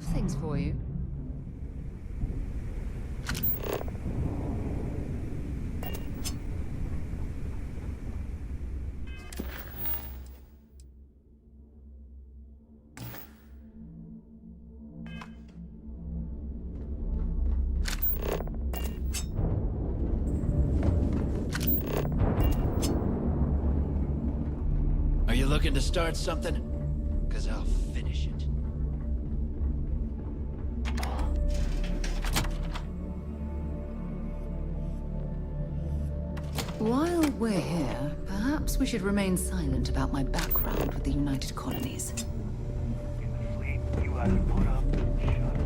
things for you. Are you looking to start something? 'Cause I'll finish it. While we're here, perhaps we should remain silent about my background with the United Colonies. In the fleet, you either put up or shut up.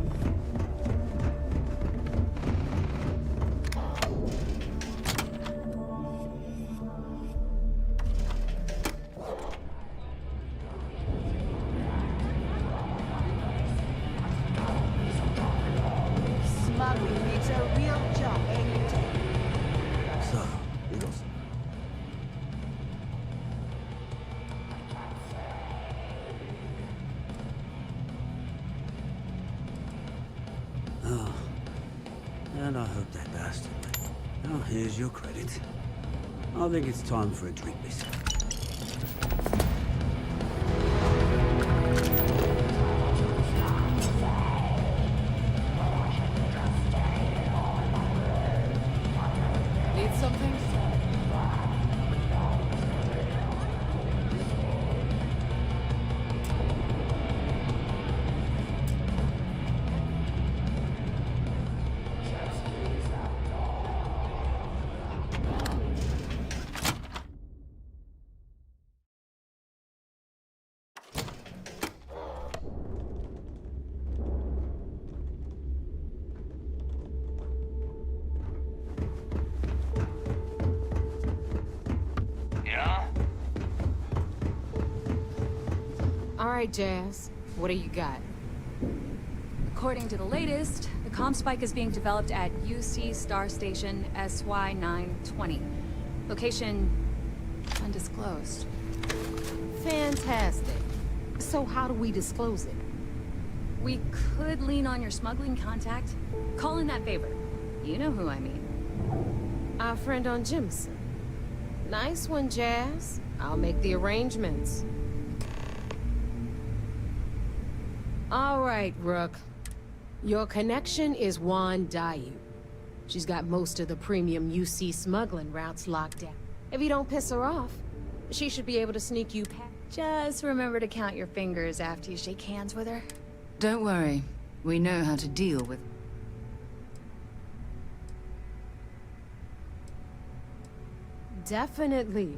Smuggling makes a real job, ain't it? So, Eagles. Oh. And I hope that bastard. Now, here's your credit. I think it's time for a drink, miss. Need something? Yeah? All right, Jazz. What do you got? According to the latest, the comp spike is being developed at UC Star Station SY-920. Location undisclosed. Fantastic. So how do we disclose it? We could lean on your smuggling contact. Call in that favor. You know who I mean. Our friend on Jimson. Nice one, Jazz. I'll make the arrangements. All right, Rook. Your connection is Juan Dayu. She's got most of the premium UC smuggling routes locked down. If you don't piss her off, she should be able to sneak you past. Just remember to count your fingers after you shake hands with her. Don't worry. We know how to deal with... Definitely.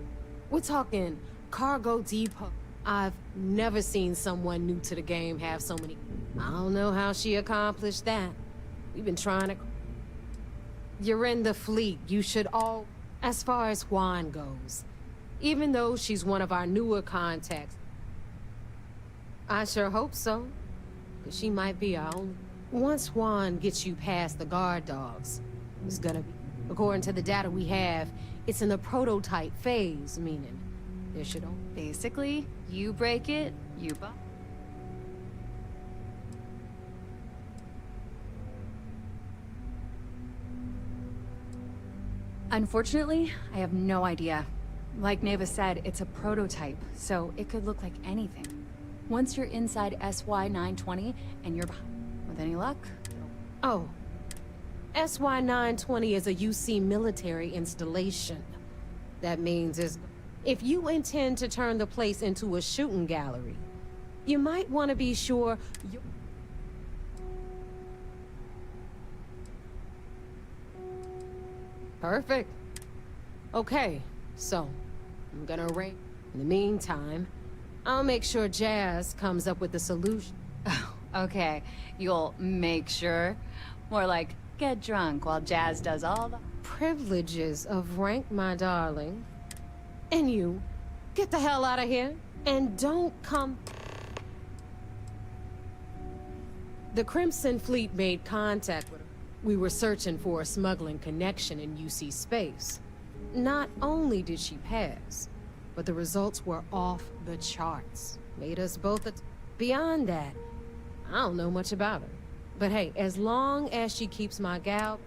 We're talking cargo depot. I've never seen someone new to the game have so many... I don't know how she accomplished that. We've been trying to... You're in the fleet. You should all... As far as Juan goes, even though she's one of our newer contacts, I sure hope so. Because she might be our only... Once Juan gets you past the guard dogs, it's gonna be... According to the data we have, it's in the prototype phase, meaning there should only... Basically, you break it, you buy. Unfortunately, I have no idea. Like Neva said, it's a prototype, so it could look like anything. Once you're inside SY-920 and you're behind, with any luck, Oh. SY-920 is a UC military installation. That means if you intend to turn the place into a shooting gallery, you might want to be sure you... Perfect. Okay, so I'm gonna arrange. In the meantime, I'll make sure Jazz comes up with the solution. okay, you'll make sure. More like, get drunk while Jazz does all the... Privileges of rank, my darling. And you, get the hell out of here, and don't come... The Crimson Fleet made contact with her. We were searching for a smuggling connection in UC space. Not only did she pass, but the results were off the charts. Made us both Beyond that, I don't know much about her. But hey, as long as she keeps my gal...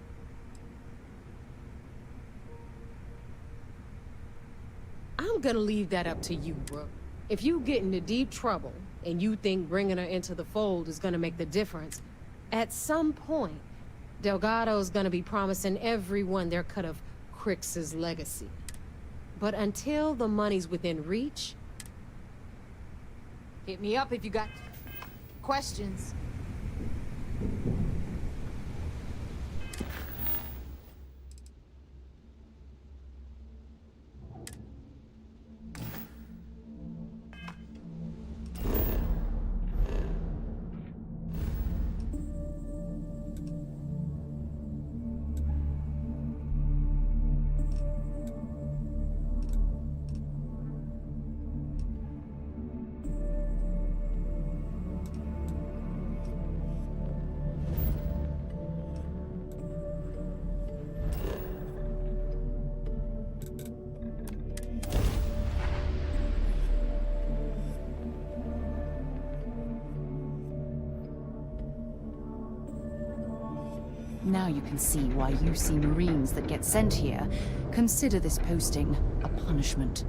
I'm gonna leave that up to you, bro. If you get into deep trouble, and you think bringing her into the fold is gonna make the difference, at some point, Delgado's gonna be promising everyone their cut of Crix's legacy. But until the money's within reach, hit me up if you got questions. Now you can see why you see Marines that get sent here consider this posting a punishment.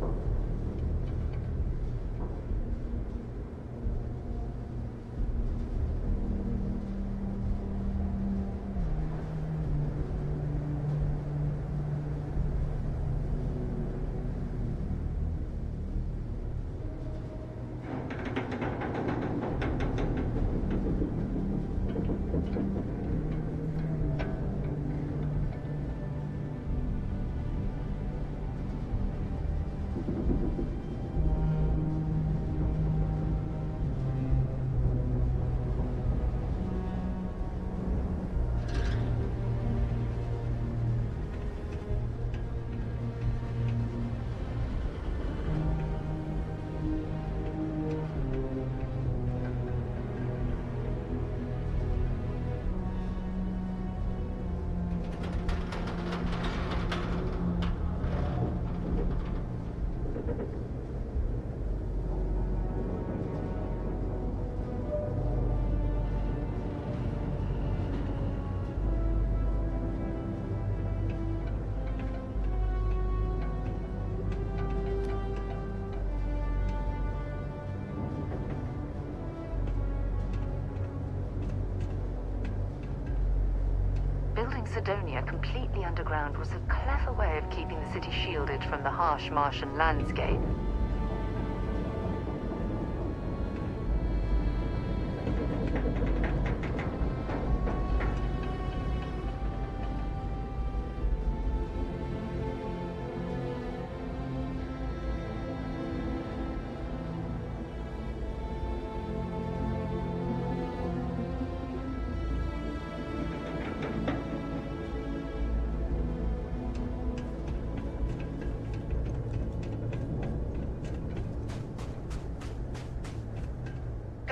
Building Sidonia completely underground was a clever way of keeping the city shielded from the harsh Martian landscape.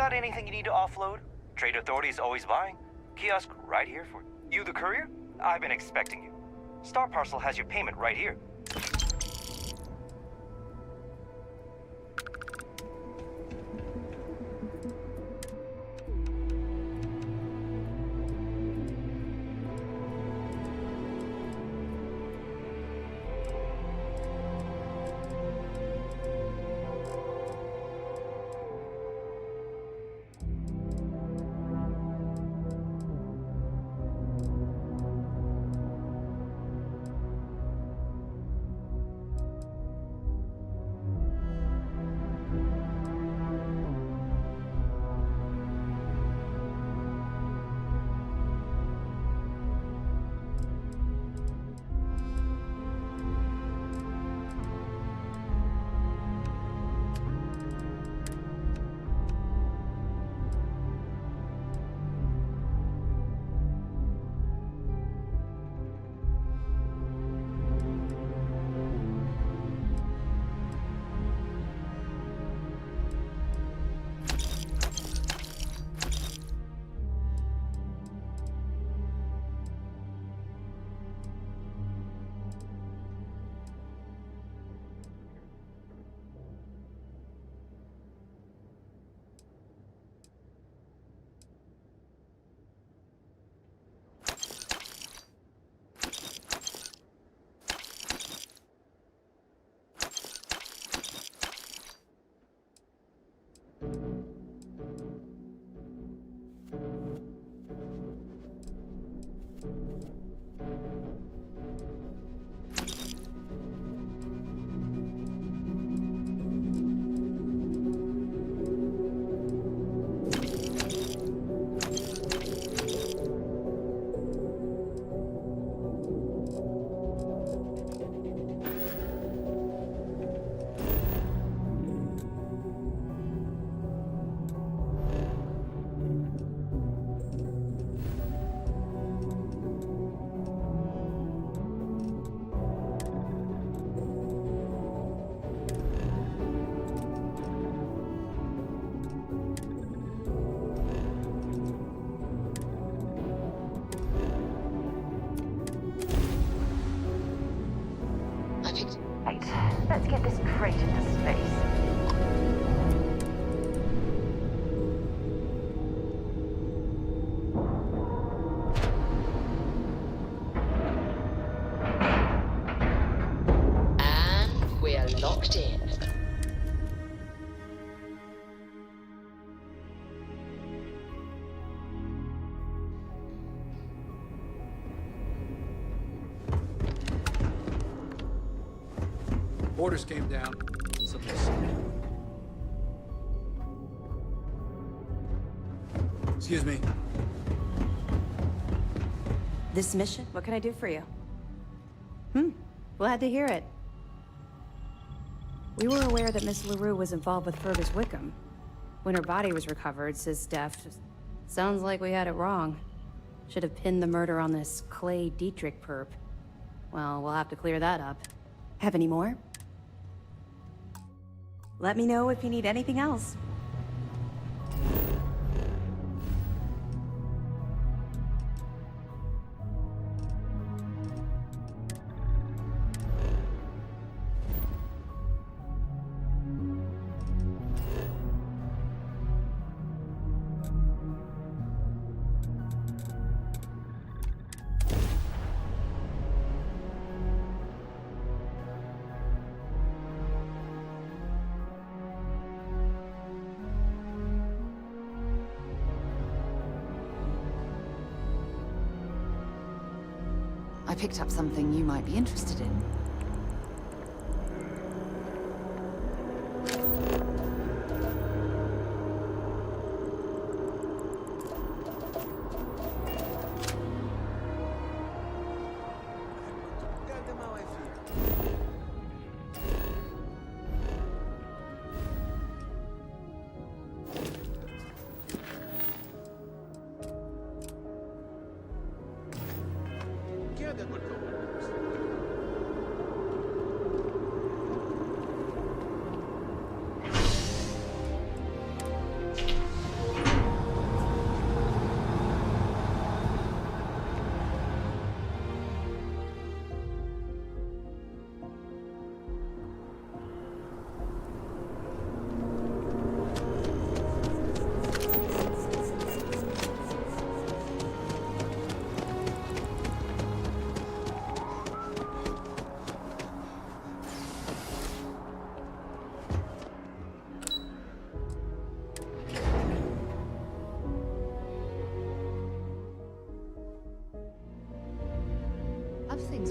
Got anything you need to offload? Trade Authority's always buying. Kiosk right here for you. The courier? I've been expecting you. Star Parcel has your payment right here. locked in. Orders came down. Excuse me. This mission? What can I do for you? Glad to hear it. We were aware that Miss LaRue was involved with Fergus Wickham. When her body was recovered, says Steph. Sounds like we had it wrong. Should have pinned the murder on this Clay Dietrich perp. Well, we'll have to clear that up. Have any more? Let me know if you need anything else. I picked up something you might be interested in. Other things.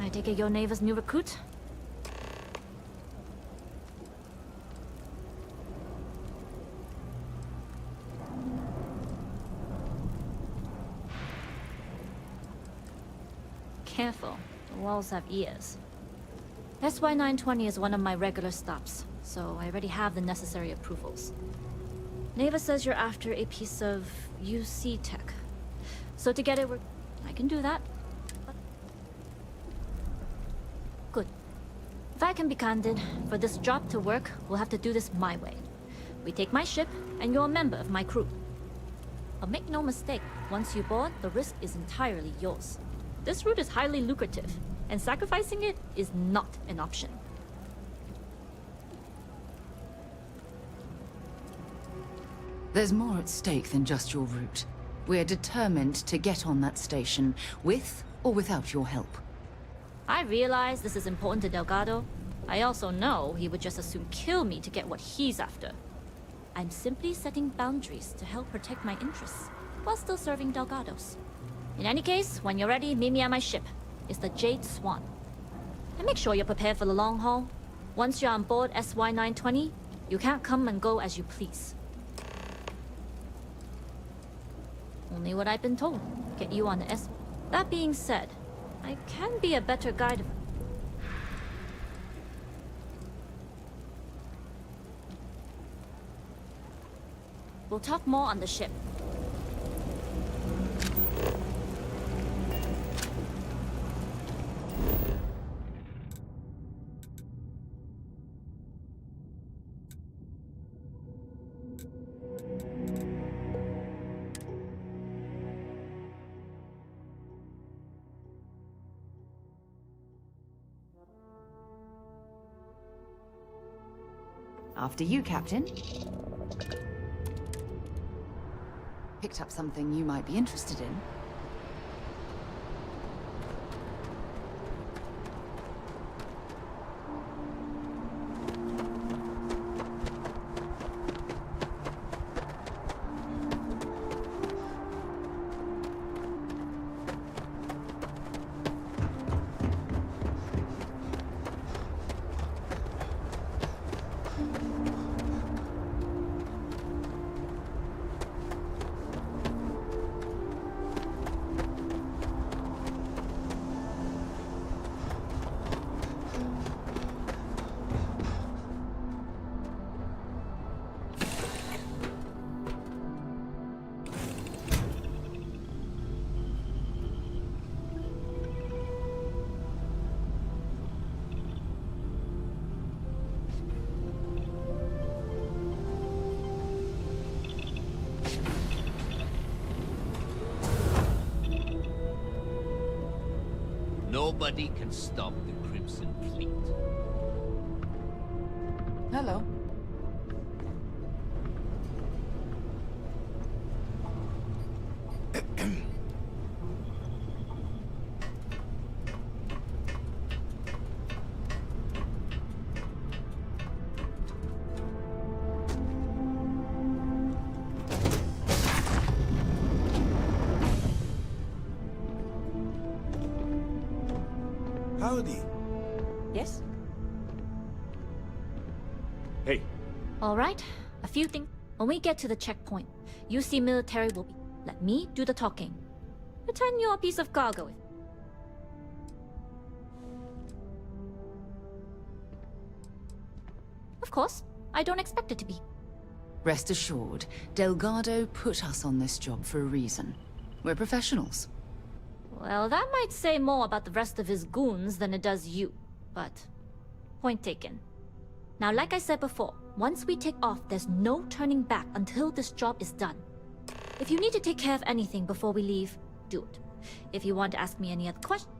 I take it your neighbor's new recruit? Careful, the walls have ears. SY-920 is one of my regular stops, so I already have the necessary approvals. Neva says you're after a piece of UC tech. So to get it, I can do that. Good. If I can be candid, for this job to work, we'll have to do this my way. We take my ship, and you're a member of my crew. But make no mistake, once you board, the risk is entirely yours. This route is highly lucrative, and sacrificing it is not an option. There's more at stake than just your route. We're determined to get on that station, with or without your help. I realize this is important to Delgado. I also know he would just as soon kill me to get what he's after. I'm simply setting boundaries to help protect my interests, while still serving Delgado's. In any case, when you're ready, meet me at my ship. It's the Jade Swan. And make sure you're prepared for the long haul. Once you're on board SY-920, you can't come and go as you please. Only what I've been told. Get you on the S. That being said, I can be a better guide. We'll talk more on the ship. After you, Captain. Picked up something you might be interested in. Nobody can stop the Crimson Fleet. Hello. Howdy. Yes? Hey. All right, a few things. When we get to the checkpoint, UC military will be. Let me do the talking. Pretend you're a piece of cargo. Of course, I don't expect it to be. Rest assured, Delgado put us on this job for a reason. We're professionals. Well, that might say more about the rest of his goons than it does you, but point taken. Now, like I said before, once we take off, there's no turning back until this job is done. If you need to take care of anything before we leave, do it. If you want to ask me any other questions...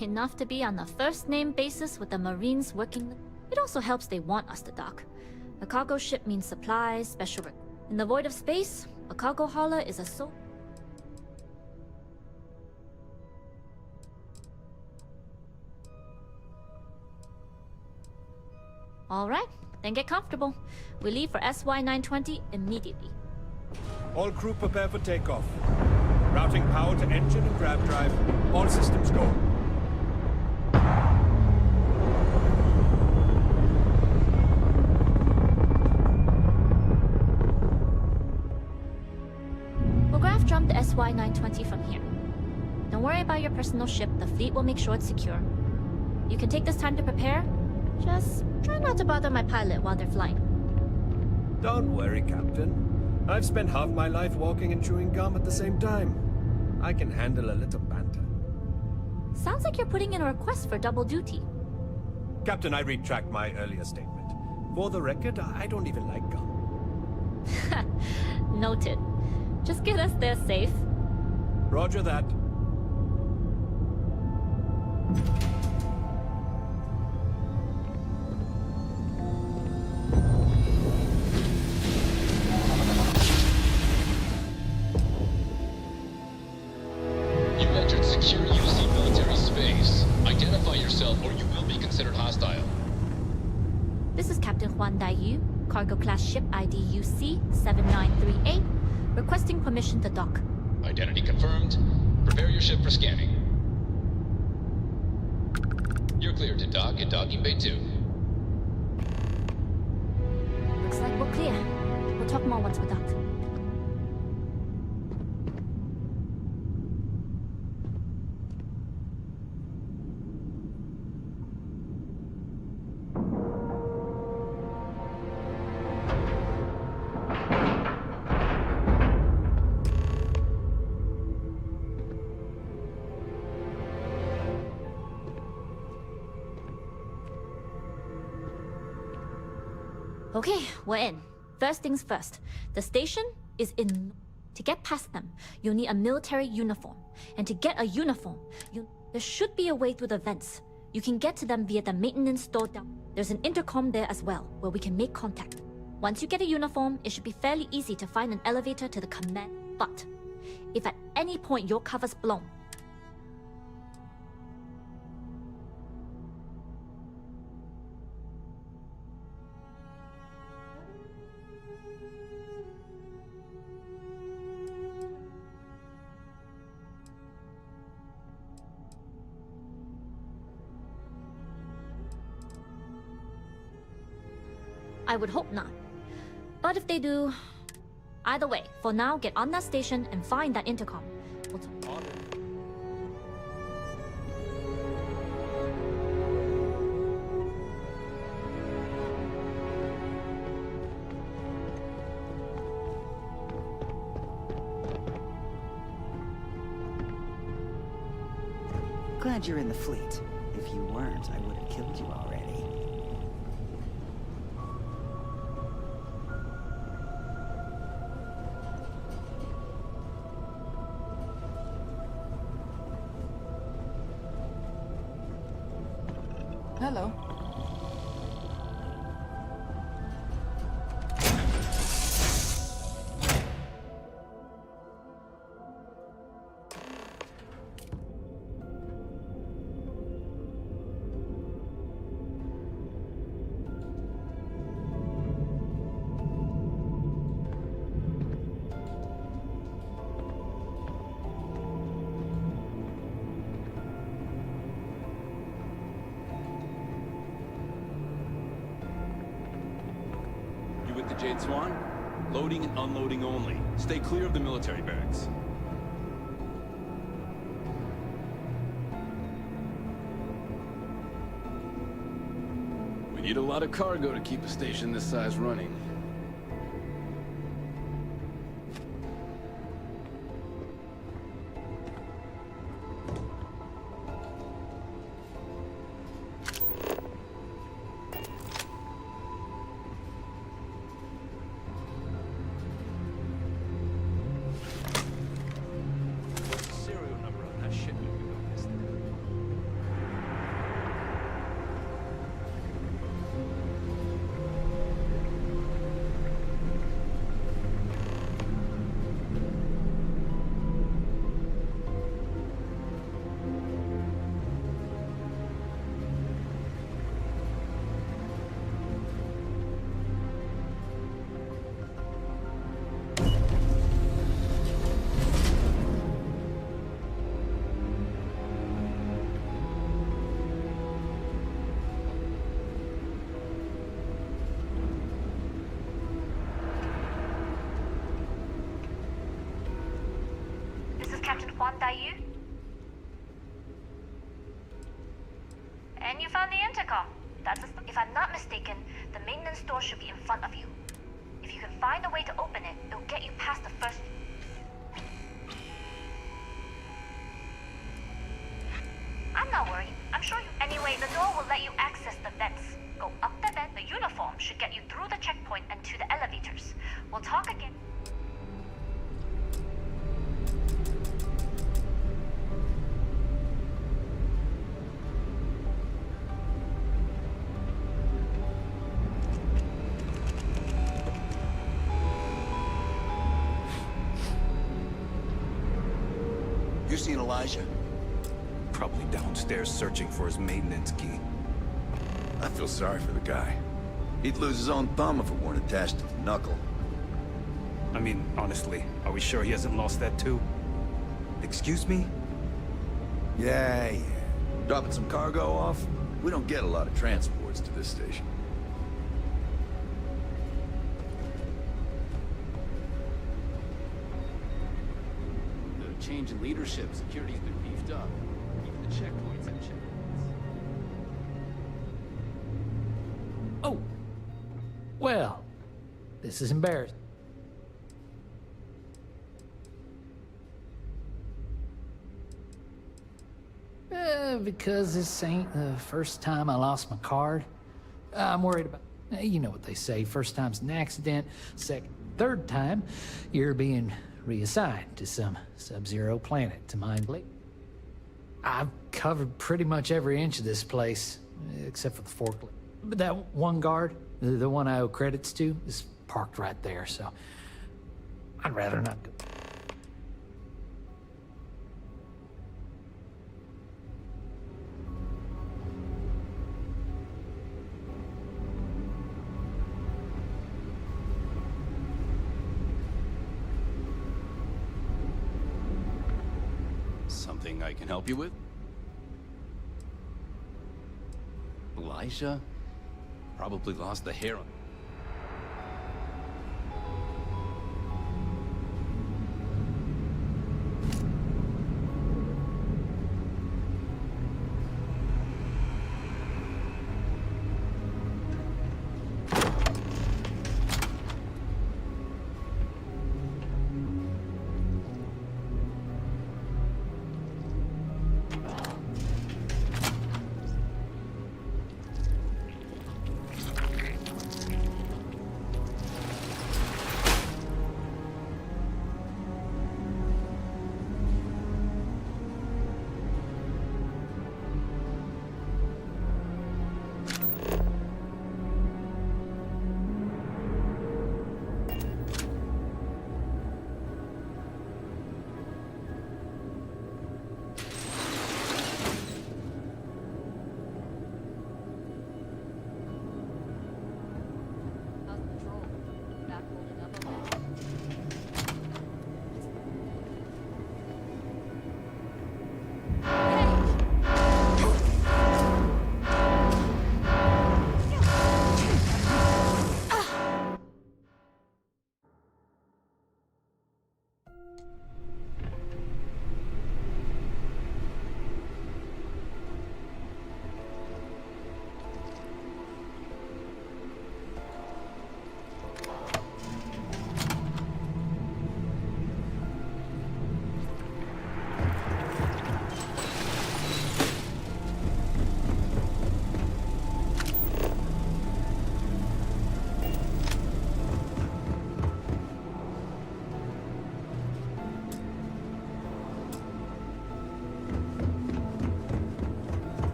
Enough to be on a first-name basis with the Marines working... It also helps they want us to dock. A cargo ship means supplies, special... In the void of space, a cargo hauler is a so... Alright, then get comfortable. We leave for SY-920 immediately. All crew prepare for takeoff. Routing power to engine and grab drive. All systems go. We'll graph jump the SY-920 from here. Don't worry about your personal ship. The fleet will make sure it's secure. You can take this time to prepare. Just try not to bother my pilot while they're flying. Don't worry, Captain. I've spent half my life walking and chewing gum at the same time. I can handle a little banter. Sounds like you're putting in a request for double duty. Captain, I retract my earlier statement. For the record, I don't even like gum. Noted. Just get us there safe. Roger that. You entered secure UC military space. Identify yourself or you will be considered hostile. This is Captain Huan Daiyu, cargo class ship ID UC-7938, requesting permission to dock. Identity confirmed. Prepare your ship for scanning. You're cleared to dock at docking bay 2. Looks like we're clear. We'll talk more once we're docked. Okay, we're in. First things first. The station is in... To get past them, you'll need a military uniform. And to get a uniform, there should be a way through the vents. You can get to them via the maintenance store down. There's an intercom there as well, where we can make contact. Once you get a uniform, it should be fairly easy to find an elevator to the command. But if at any point your cover's blown, I would hope not. But if they do... Either way, for now, get on that station and find that intercom. We'll talk. Glad you're in the fleet. If you weren't, I would have killed you already. Hello. With the Jade Swan? Loading and unloading only. Stay clear of the military barracks. We need a lot of cargo to keep a station this size running. And you found the intercom. If I'm not mistaken, the maintenance door should be in front of you. If you can find a way to open it, it'll get you past the first... I'm not worried. I'm sure you... Anyway, the door will let you access the vents. Go up the vent. The uniform should get you through the checkpoint and to the elevators. We'll talk again. You seen Elijah? Probably downstairs searching for his maintenance key. I feel sorry for the guy. He'd lose his own thumb if it weren't attached to the knuckle. I mean, honestly, are we sure he hasn't lost that too? Excuse me? Yeah. Dropping some cargo off? We don't get a lot of transports to this station. The change in leadership, security's been beefed up. Even the checkpoints have checkpoints. Oh! Well, this is embarrassing. Because this ain't the first time I lost my card. I'm worried about... You know what they say, first time's an accident, third time, you're being reassigned to some sub-zero planet to mine late. I've covered pretty much every inch of this place, except for the forklift. But that one guard, the one I owe credits to, is parked right there, so I'd rather not go. Something I can help you with? Elijah? Probably lost the hair on...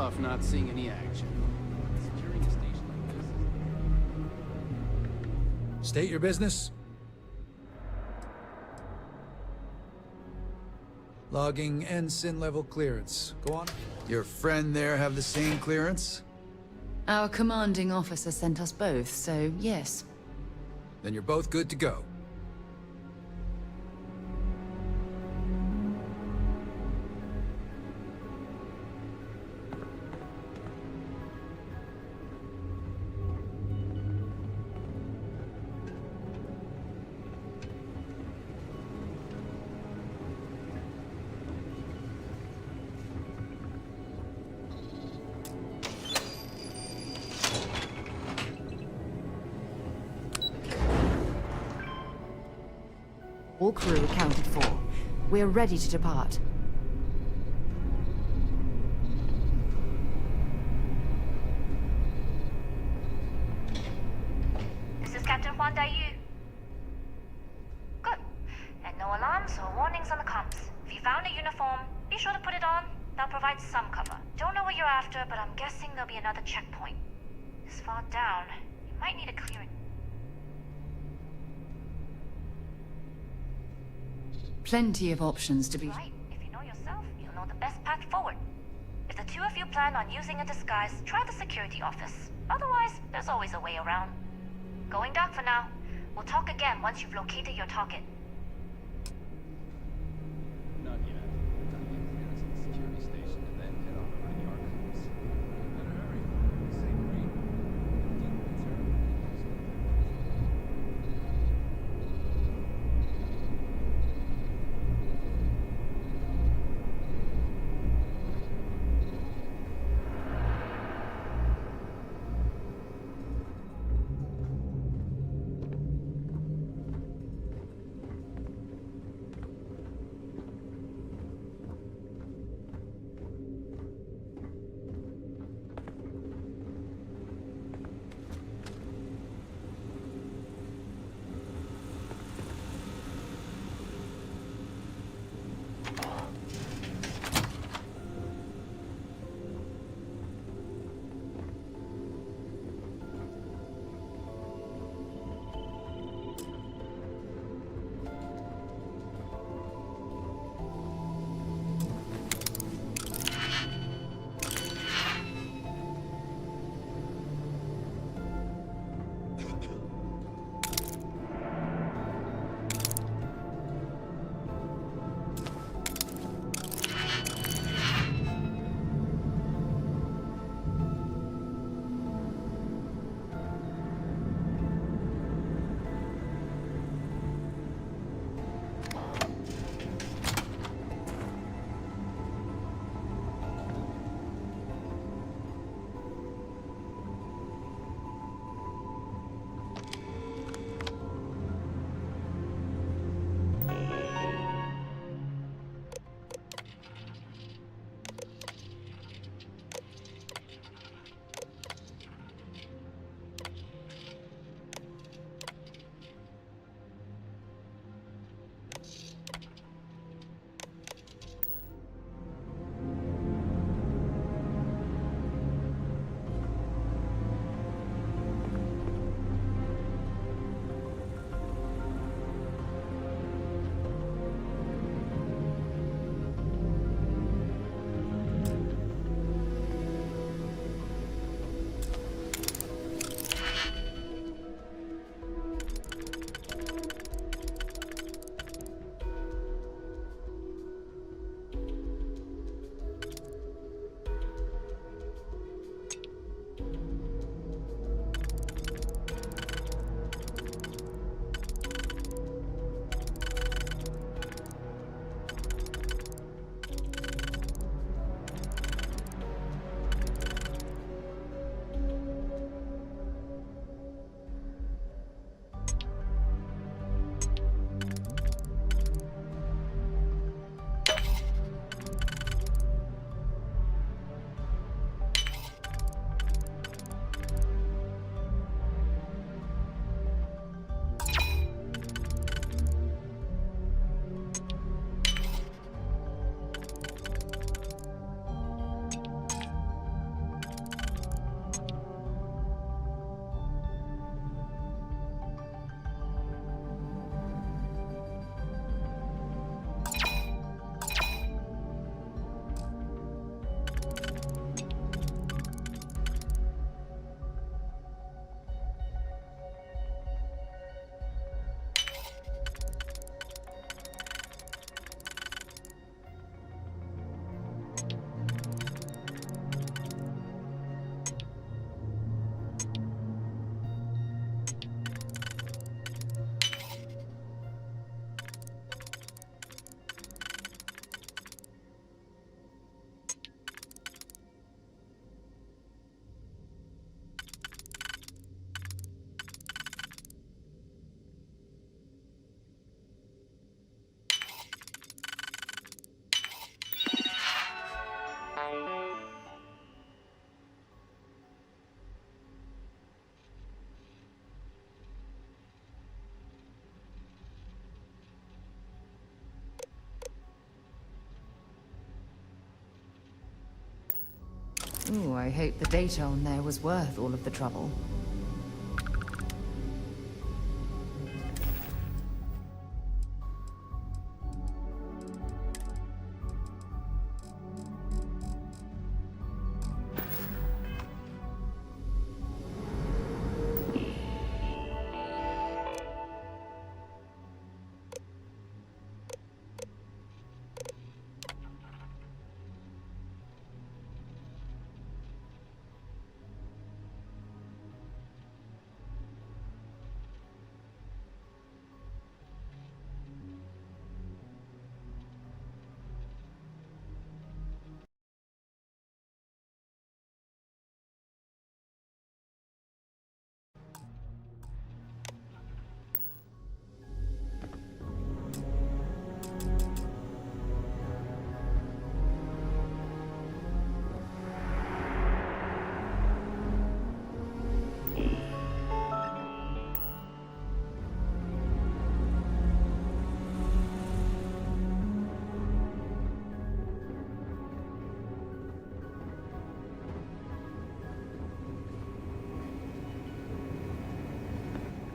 tough not seeing any action. Securing a station like this. State your business. Logging ensign level clearance. Go on. Your friend there have the same clearance? Our commanding officer sent us both, so yes. Then you're both good to go. All crew accounted for. We're ready to depart. This is Captain Huan Daiyu. Good. And no alarms or warnings on the comms. If you found a uniform, be sure to put it on. They'll provide some cover. Don't know what you're after, but I'm guessing there'll be another checkpoint. This far down, you might need a clearing. Plenty of options to be... Right. If you know yourself, you'll know the best path forward. If the two of you plan on using a disguise, try the security office. Otherwise, there's always a way around. Going dark for now. We'll talk again once you've located your target. Not yet. Gotta get clearance at the security station and then head on over to the archives. Better hurry. Say green. Ooh, I hope the data on there was worth all of the trouble.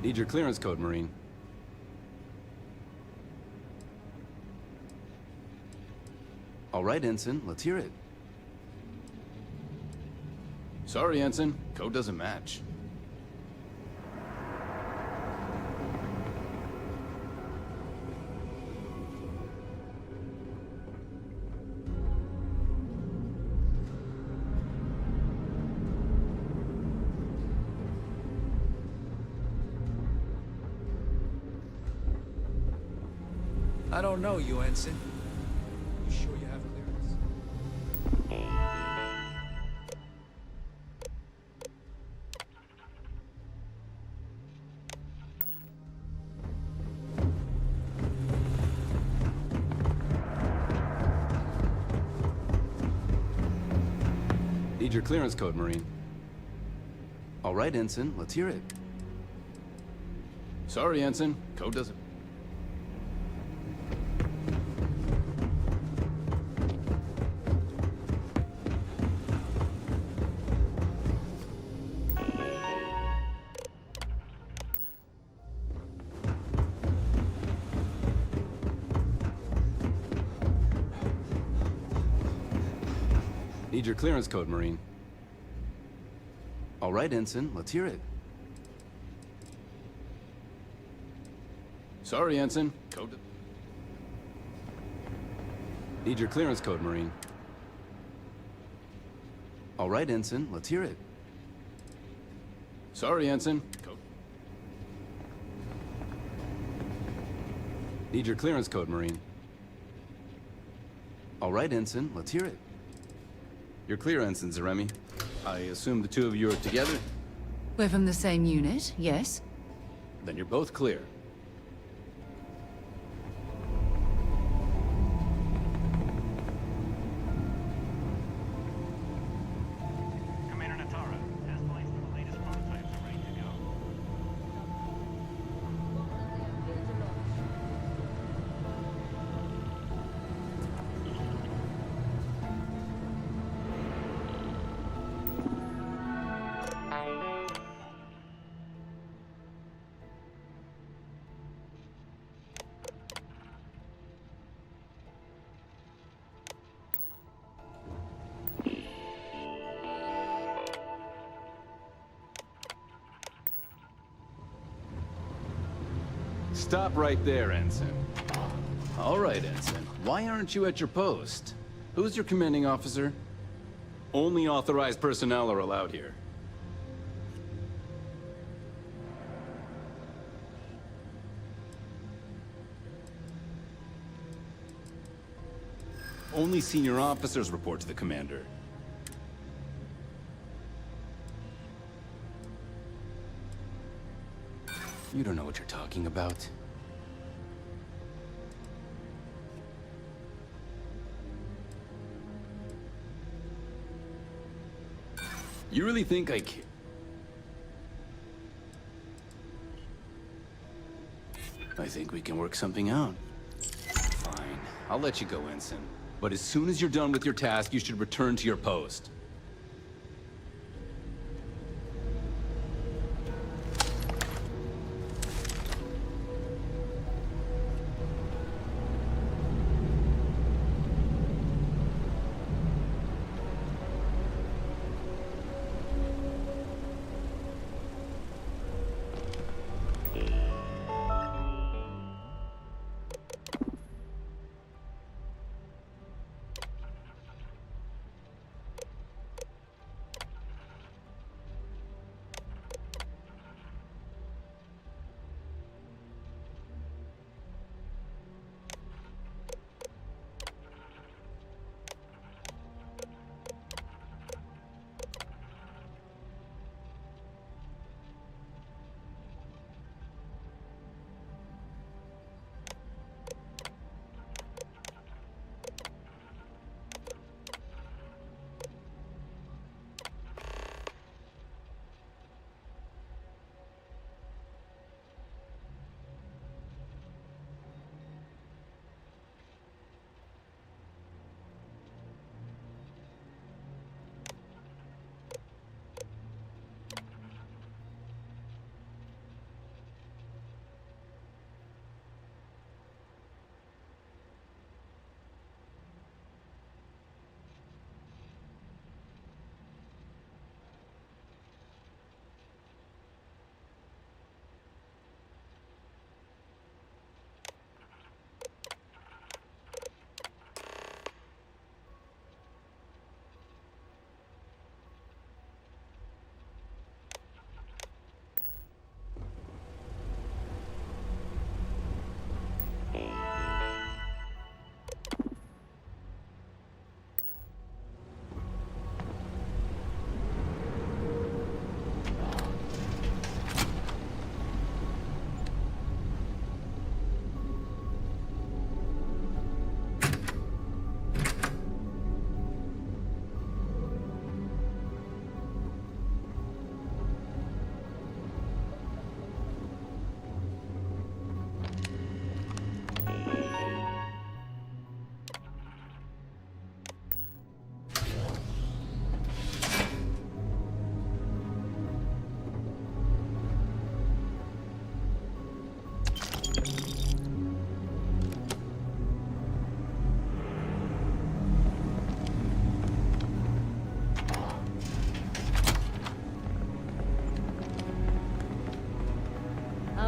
Need your clearance code, Marine. All right, Ensign, let's hear it. Sorry, Ensign. Code doesn't match. I don't know you, Ensign. You sure you have clearance? Need your clearance code, Marine. All right, Ensign, let's hear it. Sorry, Ensign. Code doesn't... Need your clearance code, Marine. All right, Ensign, let's hear it. Sorry, Ensign. Code... Need your clearance code, Marine. All right, Ensign, let's hear it. Sorry, Ensign. Code... Need your clearance code, Marine. All right, Ensign, let's hear it. You're clear, Ensign Zaremi. I assume the two of you are together? We're from the same unit, yes? Then you're both clear. Commander Natara, test flights for the latest prototypes are ready to go. Stop right there, Ensign. All right, Ensign. Why aren't you at your post? Who's your commanding officer? Only authorized personnel are allowed here. Only senior officers report to the commander. You don't know what you're talking about. You really think I can... I think we can work something out. Fine. I'll let you go, Ensign. But as soon as you're done with your task, you should return to your post.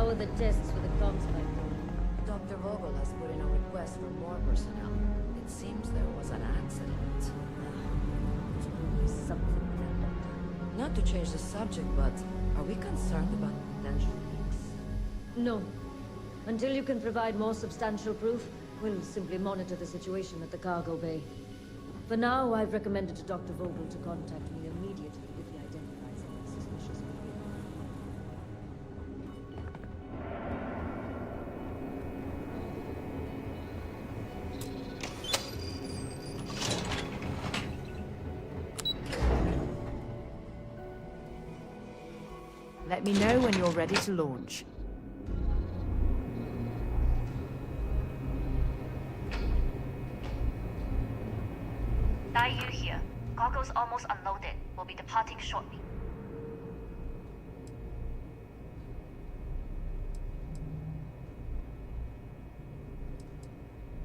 How are the tests for the comms pipe? Dr. Vogel has put in a request for more personnel. It seems there was an accident. Something Not to change the subject, but are we concerned about potential leaks? No. Until you can provide more substantial proof, we'll simply monitor the situation at the cargo bay. For now, I've recommended to Dr. Vogel to contact me immediately if he identifies any suspicious behavior. Let me know when you're ready to launch. Dai Yu here. Cargo's almost unloaded. We'll be departing shortly.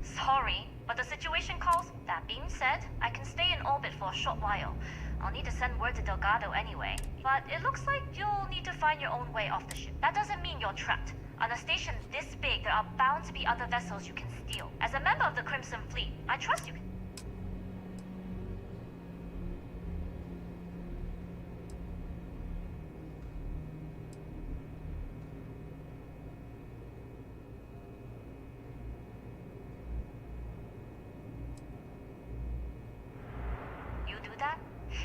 Sorry, but the situation calls. That being said, I can stay in orbit for a short while. I'll need to send word to Delgado anyway. But it looks like you'll need to find your own way off the ship. That doesn't mean you're trapped. On a station this big, there are bound to be other vessels you can steal. As a member of the Crimson Fleet, I trust you can.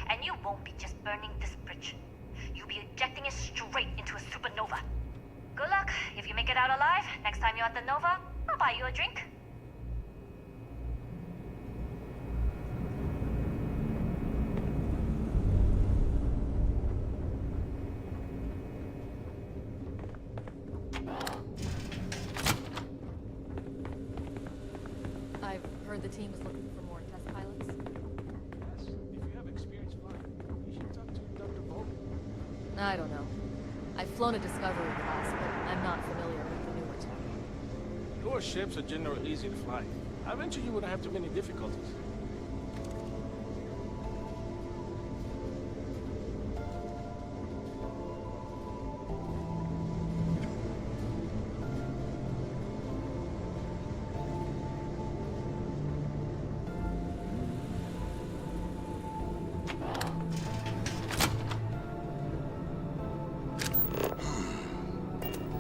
And you won't be just burning this bridge. You'll be ejecting it straight into a supernova. Good luck. If you make it out alive, next time you're at the Nova, I'll buy you a drink. I've heard the team is looking for more test pilots. I don't know. I've flown a Discovery class, but I'm not familiar with the newer tech. Newer ships are generally easy to fly. I venture you wouldn't have too many difficulties.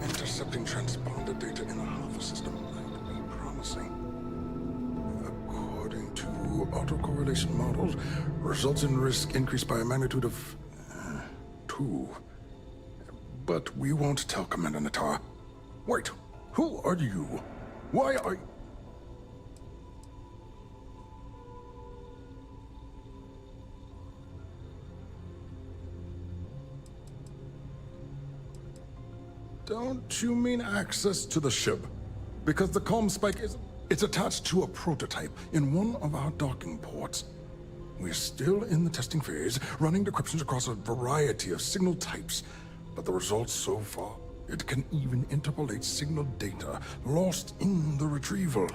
Intercepting transponder data in the Alpha system might be promising. According to autocorrelation models, results in risk increased by a magnitude of 2. But we won't tell Commander Natar. Wait, who are you? Why are you... Don't you mean access to the ship? Because the comm spike is... It's attached to a prototype in one of our docking ports. We're still in the testing phase, running decryptions across a variety of signal types. But the results so far, it can even interpolate signal data lost in the retrieval.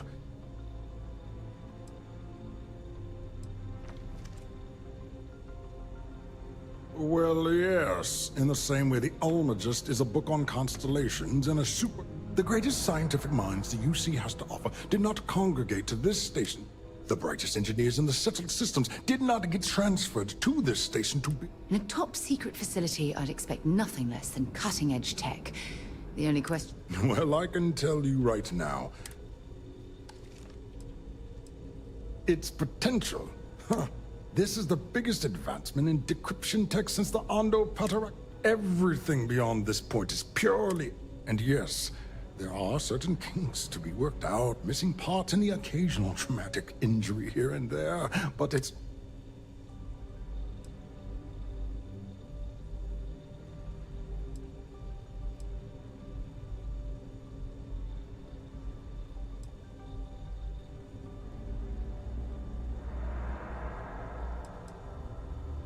Well, yes. In the same way the Almagist is a book on constellations and a super... The greatest scientific minds the UC has to offer did not congregate to this station. The brightest engineers in the settled systems did not get transferred to this station to be... In a top-secret facility, I'd expect nothing less than cutting-edge tech. The only question... Well, I can tell you right now. Its potential. Huh. This is the biggest advancement in decryption tech since the Ondo Patarak. Everything beyond this point is purely... And yes, there are certain kinks to be worked out, missing parts and the occasional traumatic injury here and there, but it's...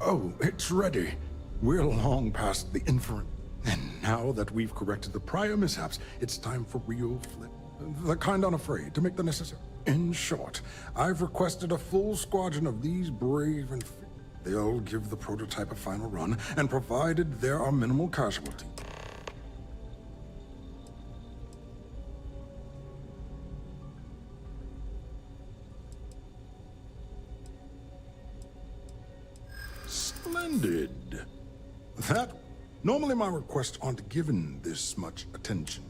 Oh, it's ready. We're long past the inference. And now that we've corrected the prior mishaps, it's time for real flip. The kind unafraid to make the necessary. In short, I've requested a full squadron of these brave and... They'll give the prototype a final run, and provided there are minimal casualties. That... Normally my requests aren't given this much attention.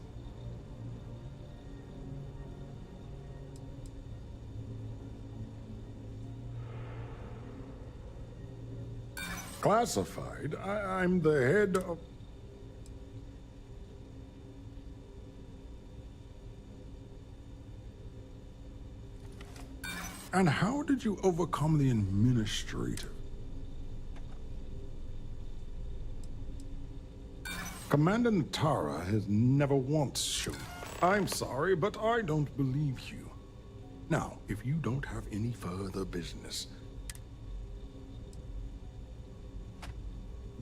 Classified? I'm the head of... And how did you overcome the administrator? Commander Natara has never once shown. I'm sorry, but I don't believe you. Now, if you don't have any further business...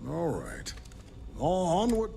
All right. Onward.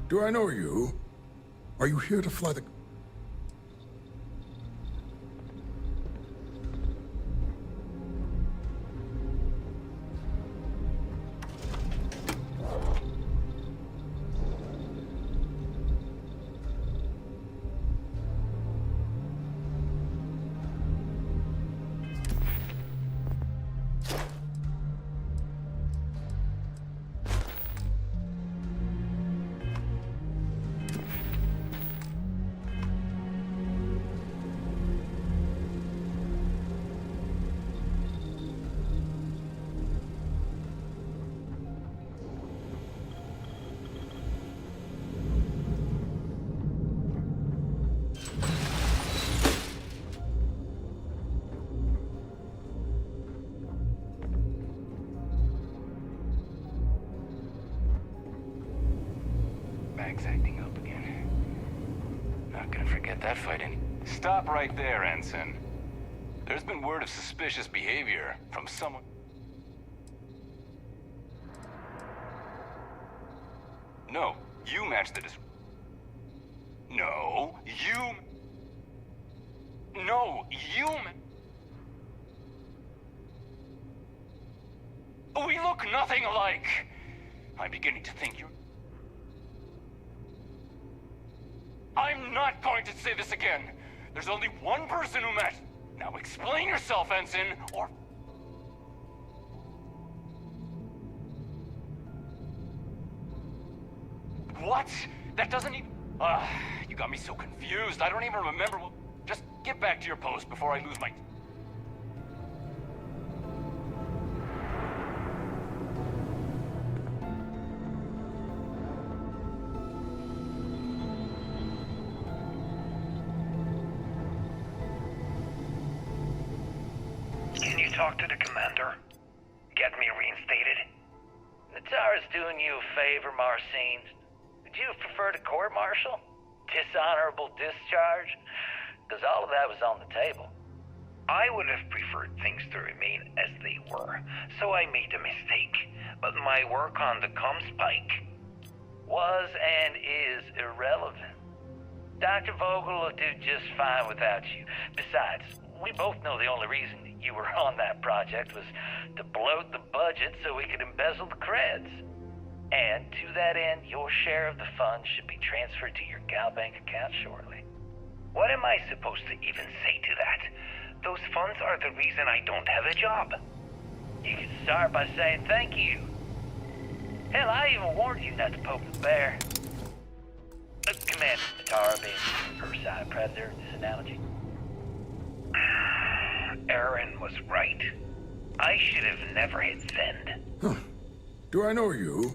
Do I know you? Are you here to fly the... Bag's acting up again. Not gonna forget that fight any. Stop right there, Ensign. There's been word of suspicious behavior from someone... No, you match the No, you... No, you... We look nothing alike. I'm beginning to think you're... I'm not going to say this again. There's only one person who matched... Now explain yourself, Ensign, or... What? That doesn't even... you got me so confused. I don't even remember what... Just get back to your post before I lose my... Can you talk to the commander? Get me reinstated? Natara's doing you a favor, Marcine. Would you prefer to court-martial? Dishonorable discharge? Because all of that was on the table. I would have preferred things to remain as they were, so I made a mistake. But my work on the comm spike... was and is irrelevant. Dr. Vogel will do just fine without you. Besides, we both know the only reason you were on that project was to bloat the budget so we could embezzle the creds. And to that end, your share of the funds should be transferred to your GalBank account shortly. What am I supposed to even say to that? Those funds are the reason I don't have a job. You can start by saying thank you. Hell, I even warned you not to poke the bear. Commander Natara being her side predator in this analogy. Aaron was right. I should have never hit send. Huh. Do I know you?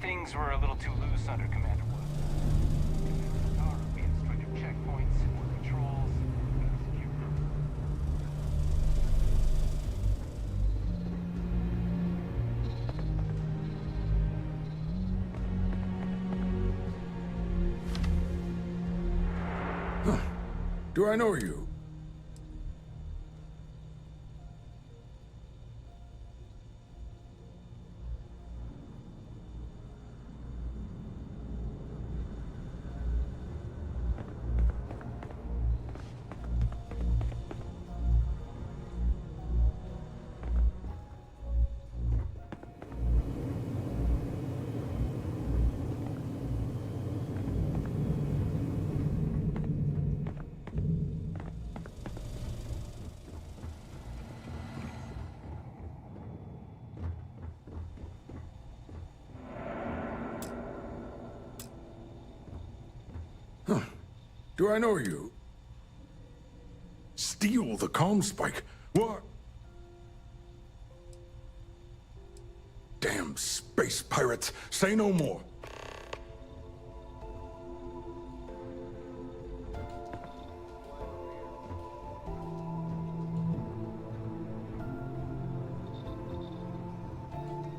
Things were a little too loose under Commander Wood. We had stricter checkpoints, more patrols, better security. Huh. Do I know you? Do I know you? Steal the comm spike? What? Damn space pirates! Say no more.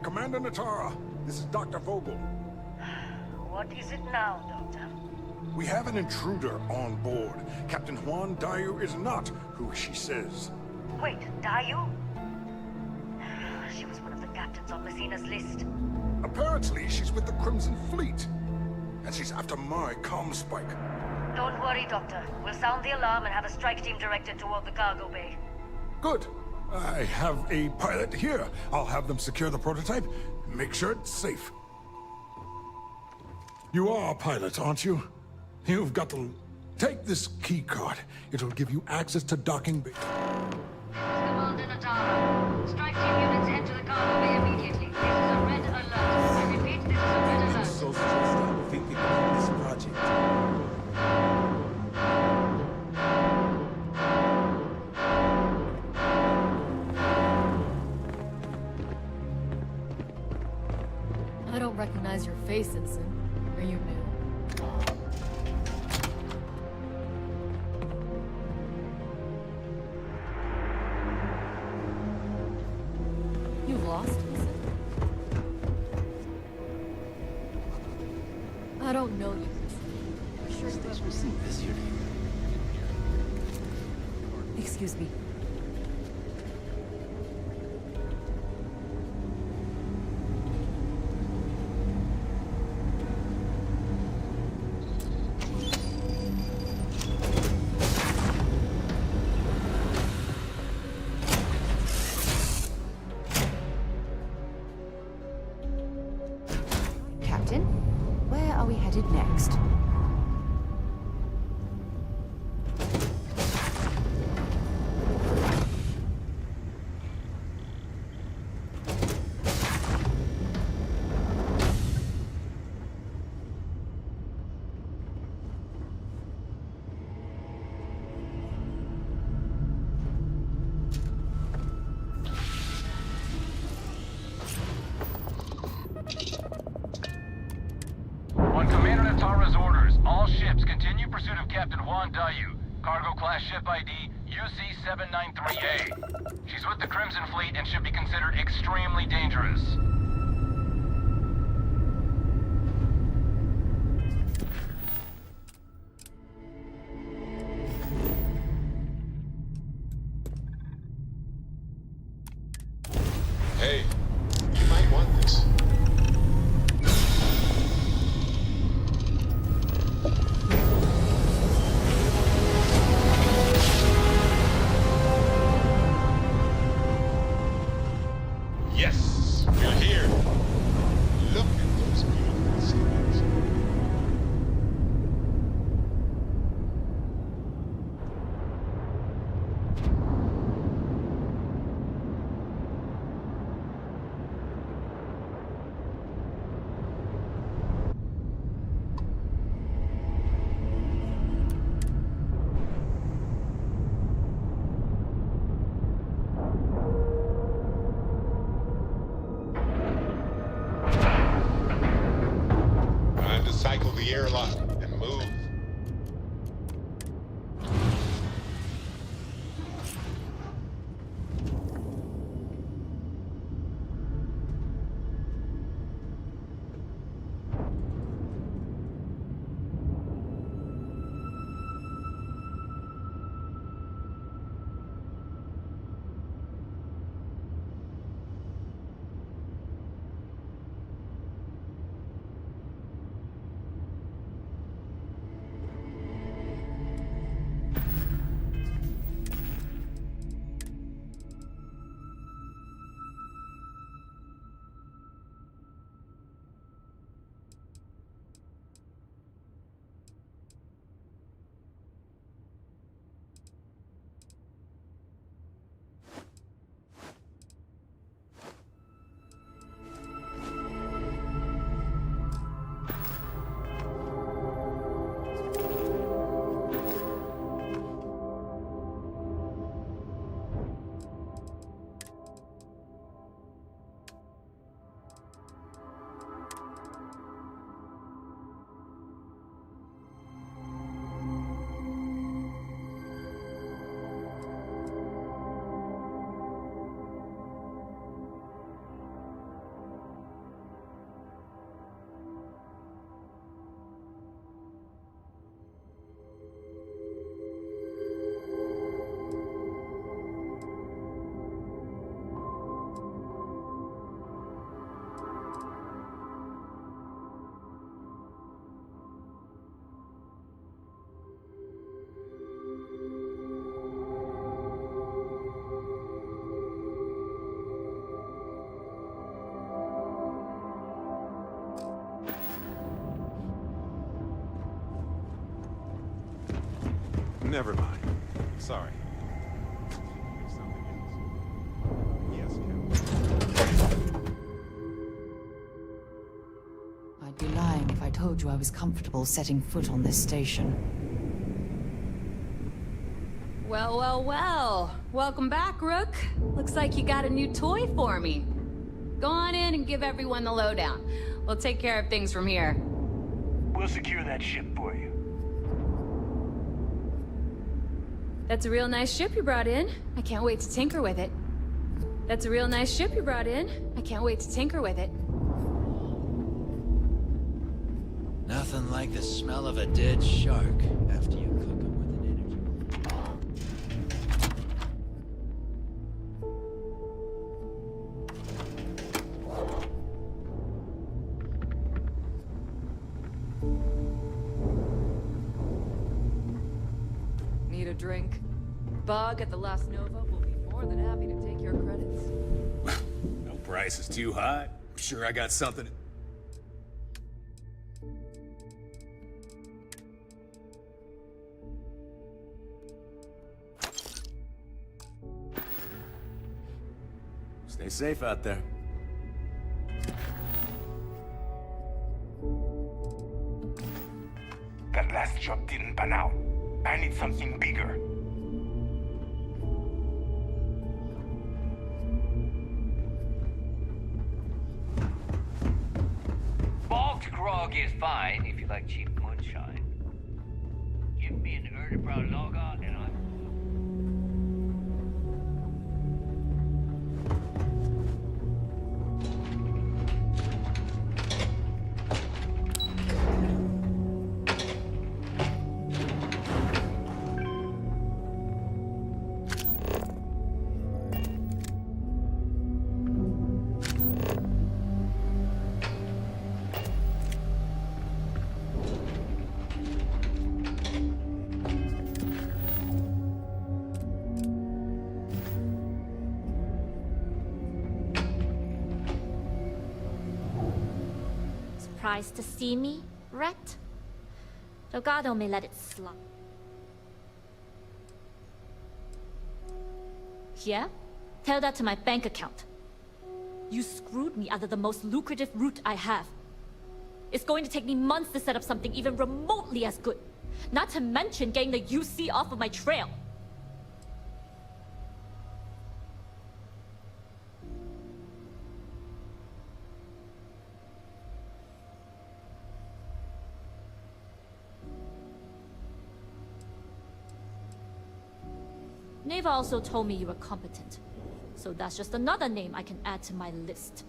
Commander Natara, this is Dr. Vogel. What is it now, Doctor? We have an intruder on board. Captain Juan Dayu is not who she says. Wait, Dayu? She was one of the captains on Messina's list. Apparently, she's with the Crimson Fleet. And she's after my comm spike. Don't worry, Doctor. We'll sound the alarm and have a strike team directed toward the cargo bay. Good. I have a pilot here. I'll have them secure the prototype and make sure it's safe. You are a pilot, aren't you? You've got to... Take this key card. It'll give you access to docking bay. Commander Natara, strike team units enter the cargo bay immediately. This is a red alert. I repeat, this is a red alert. So stressed out thinking about this project. I don't recognize your face, Ensign. Are you new? You lost, Ensign? I don't know you. I'm sure you seem busier. Excuse me. Captain, where are we headed next? On Commander Natara's orders, all ships continue pursuit of Captain Juan Dayu, cargo class ship ID UC-793A. She's with the Crimson Fleet and should be considered extremely dangerous. Hey, you might want this. Yes, we're here. Look at those beautiful scenes. Time to cycle the airlock and move. Never mind. Sorry. Yes, I'd be lying if I told you I was comfortable setting foot on this station. Well, well, well. Welcome back, Rook. Looks like you got a new toy for me. Go on in and give everyone the lowdown. We'll take care of things from here. We'll secure that ship for you. That's a real nice ship you brought in. I can't wait to tinker with it. That's a real nice ship you brought in. I can't wait to tinker with it. Nothing like the smell of a dead shark after you cook them with an energy. Need a drink? Bug at the Last Nova will be more than happy to take your credits. No price is too high. I'm sure I got something. Stay safe out there. That last job didn't pan out. I need something bigger. Bogged grog is fine if you like cheap moonshine. Give me an Erdebrow lager and I'm... Surprised to see me, Ret? Delgado may let it slide. Yeah? Tell that to my bank account. You screwed me out of the most lucrative route I have. It's going to take me months to set up something even remotely as good. Not to mention getting the UC off of my trail. Neva also told me you were competent. So that's just another name I can add to my list.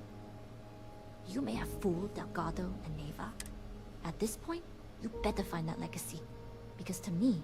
You may have fooled Delgado and Neva. At this point, you better find that legacy. Because to me,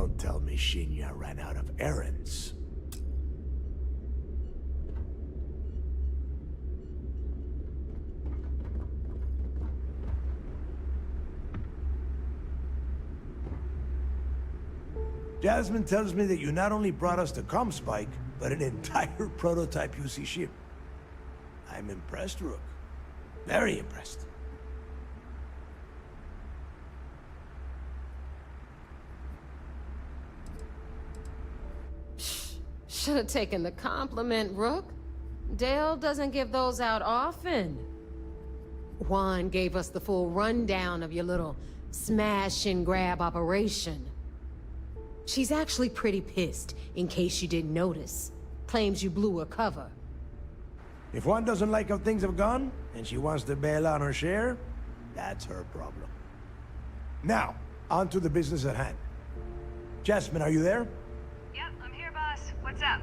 Don't tell me Shinya ran out of errands. Jasmine tells me that you not only brought us the Comspike, but an entire prototype UC ship. I'm impressed, Rook. Very impressed. Should have taken the compliment, Rook. Dale doesn't give those out often. Juan gave us the full rundown of your little smash and grab operation. She's actually pretty pissed, in case you didn't notice. Claims you blew her cover. If Juan doesn't like how things have gone, and she wants to bail on her share, that's her problem. Now, on to the business at hand. Jasmine, are you there? Yep, I'm here, boss. What's up?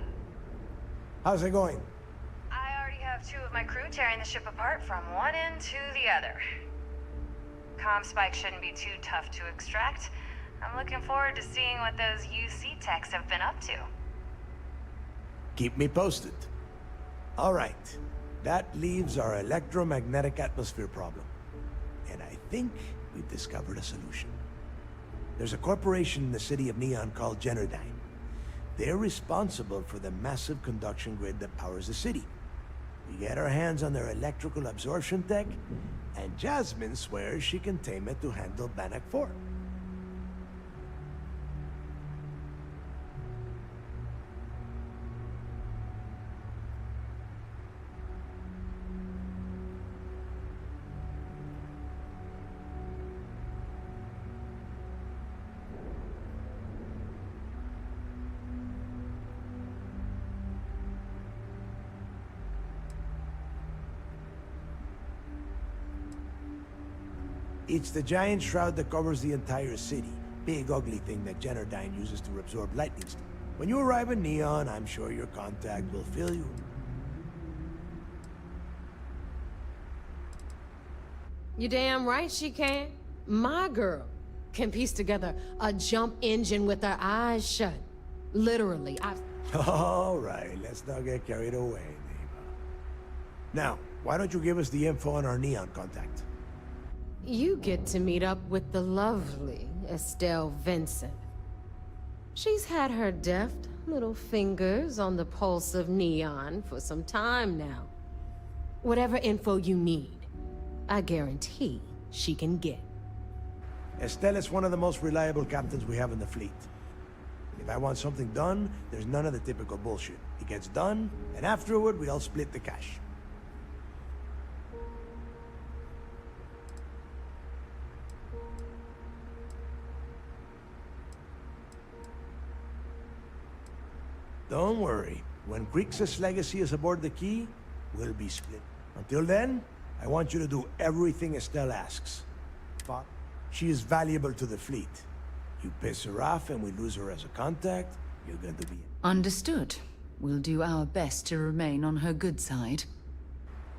How's it going? I already have 2 of my crew tearing the ship apart from one end to the other. Comspike shouldn't be too tough to extract. I'm looking forward to seeing what those UC techs have been up to. Keep me posted. All right. That leaves our electromagnetic atmosphere problem. And I think we've discovered a solution. There's a corporation in the city of Neon called Generdyne. They're responsible for the massive conduction grid that powers the city. We get our hands on their electrical absorption tech, and Jasmine swears she can tame it to handle Bannock 4. It's the giant shroud that covers the entire city. Big ugly thing that Generdyne uses to absorb lightning storms. When you arrive in Neon, I'm sure your contact will fill you. You damn right she can. My girl can piece together a jump engine with her eyes shut. Literally, All right, let's not get carried away, Neva. Now, why don't you give us the info on our Neon contact? You get to meet up with the lovely Estelle Vincent. She's had her deft little fingers on the pulse of Neon for some time now. Whatever info you need, I guarantee she can get. Estelle is one of the most reliable captains we have in the fleet. If I want something done, there's none of the typical bullshit. It gets done, and afterward, we all split the cash. Don't worry. When Crixus' legacy is aboard the Key, we'll be split. Until then, I want you to do everything Estelle asks. But she is valuable to the fleet. You piss her off and we lose her as a contact, you're going to be... Understood. We'll do our best to remain on her good side.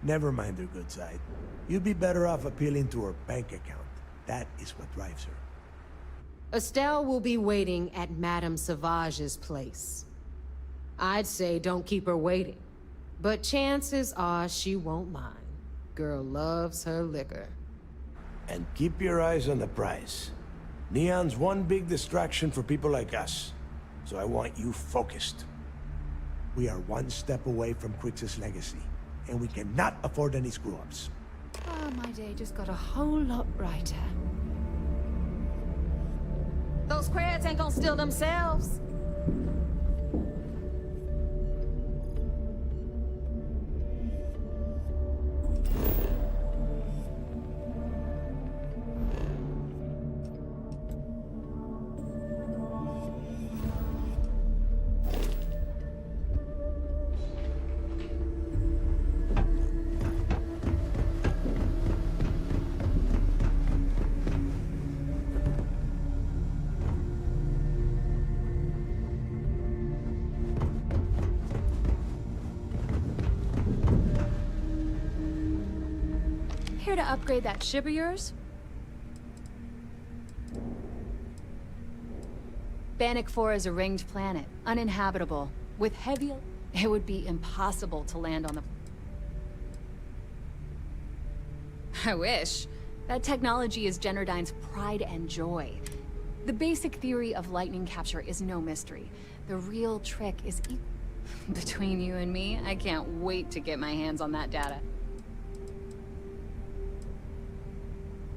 Never mind her good side. You'd be better off appealing to her bank account. That is what drives her. Estelle will be waiting at Madame Sauvage's place. I'd say don't keep her waiting, but chances are she won't mind. Girl loves her liquor. And keep your eyes on the prize. Neon's one big distraction for people like us, so I want you focused. We are one step away from Crixus' legacy, and we cannot afford any screw-ups. Ah, my day just got a whole lot brighter. Those crabs ain't gonna steal themselves. Here to upgrade that ship of yours? Bannock 4 is a ringed planet, uninhabitable. With heavy... It would be impossible to land on the... I wish. That technology is Generdyne's pride and joy. The basic theory of lightning capture is no mystery. The real trick is... Between you and me, I can't wait to get my hands on that data.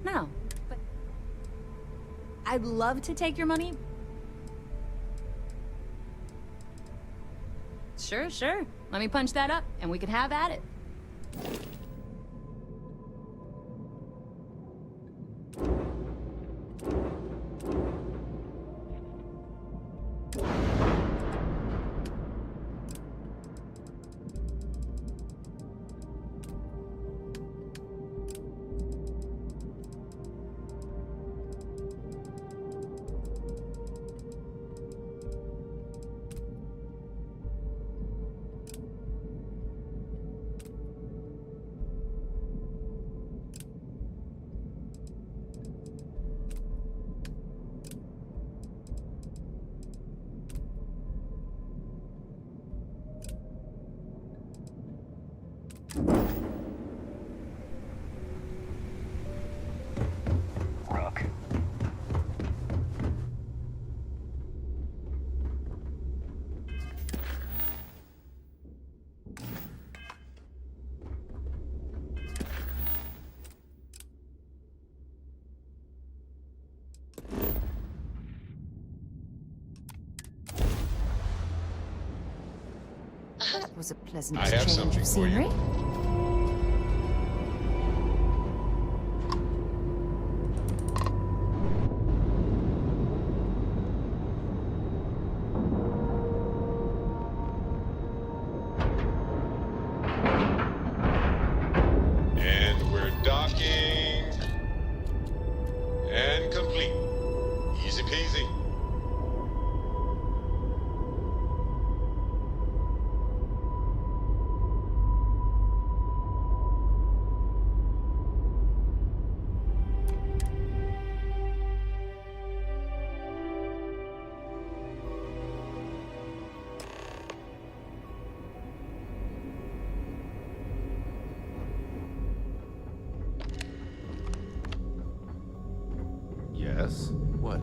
No, but... I'd love to take your money. Sure, sure. Let me punch that up, and we can have at it. That was a pleasant I have change something of for you. scenery. And we're docking. And complete. Easy peasy. Yes? What?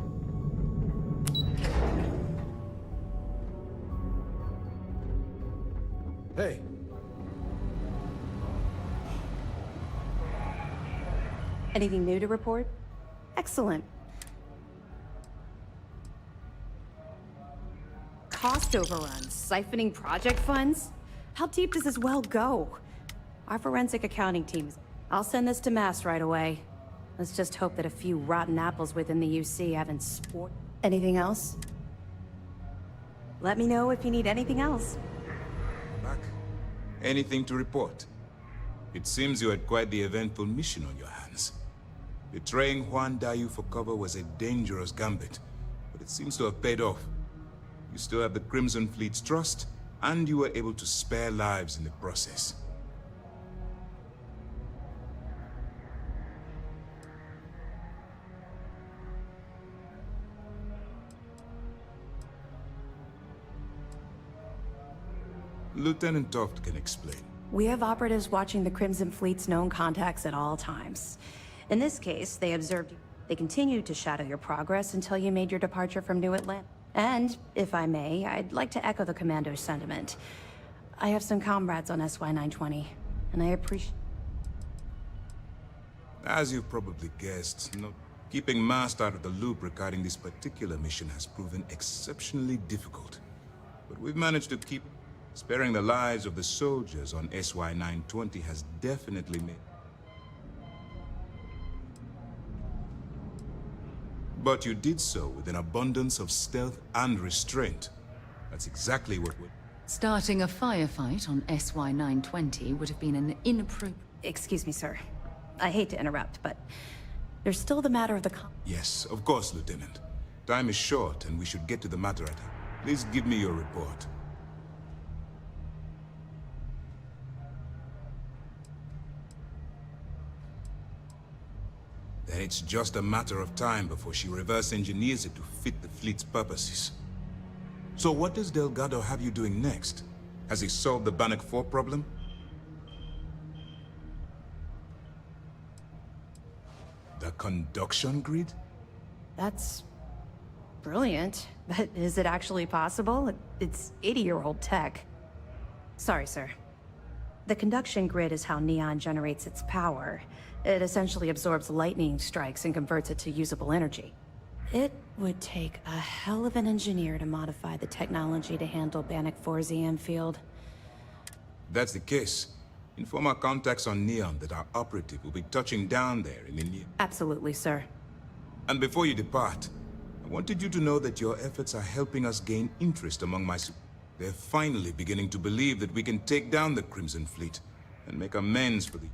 Hey. Anything new to report? Excellent. Cost overruns, siphoning project funds? How deep does this well go? Our forensic accounting teams. I'll send this to Mass right away. Let's just hope that a few rotten apples within the UC haven't sport. Anything else? Let me know if you need anything else. Back. Anything to report? It seems you had quite the eventful mission on your hands. Betraying Juan Dayu for cover was a dangerous gambit, but it seems to have paid off. You still have the Crimson Fleet's trust, and you were able to spare lives in the process. Lieutenant Toft can explain. We have operatives watching the Crimson Fleet's known contacts at all times. In this case, they observed you. They continued to shadow your progress until you made your departure from New Atlanta. And, if I may, I'd like to echo the Commando's sentiment. I have some comrades on SY-920, and I appreciate... As you've probably guessed, keeping Mast out of the loop regarding this particular mission has proven exceptionally difficult. But we've managed to keep... Sparing the lives of the soldiers on SY-920 has definitely made... But you did so with an abundance of stealth and restraint. That's exactly what we... Starting a firefight on SY-920 would have been an inappropriate... Excuse me, sir. I hate to interrupt, but there's still the matter of the... Yes, of course, Lieutenant. Time is short, and we should get to the matter at hand. Please give me your report. then it's just a matter of time before she reverse engineers it to fit the fleet's purposes. So what does Delgado have you doing next? Has he solved the Bannock 4 problem? The conduction grid? That's brilliant. But is it actually possible? It's 80-year-old tech. Sorry, sir. The conduction grid is how Neon generates its power. It essentially absorbs lightning strikes and converts it to usable energy. It would take a hell of an engineer to modify the technology to handle Bannock 4's EM field. That's the case. Inform our contacts on Neon that our operative will be touching down there in the near... Absolutely, sir. And before you depart, I wanted you to know that your efforts are helping us gain interest among my... They're finally beginning to believe that we can take down the Crimson Fleet and make amends for the...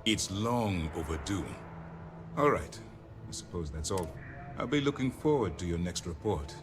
It's long overdue. All right. I suppose that's all. I'll be looking forward to your next report.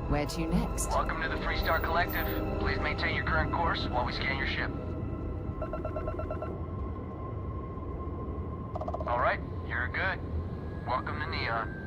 Where to next? Welcome to the Freestar Collective. Please maintain your current course while we scan your ship. All right, you're good. Welcome to Neon.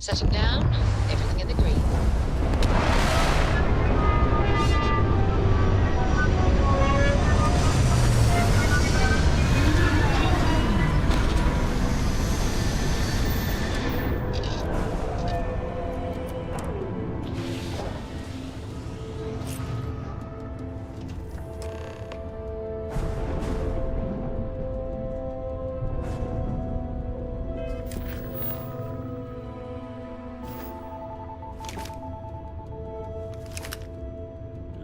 Setting down. Everything in the green.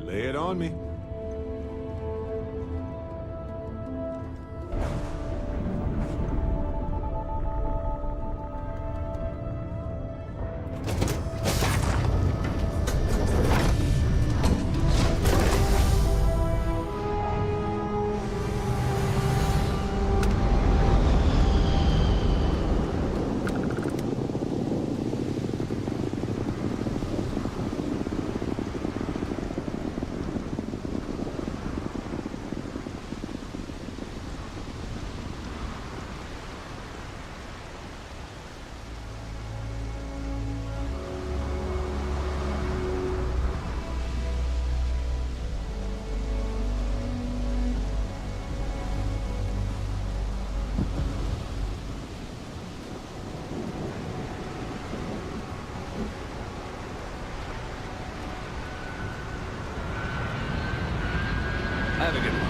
Lay it on me. Have a good one.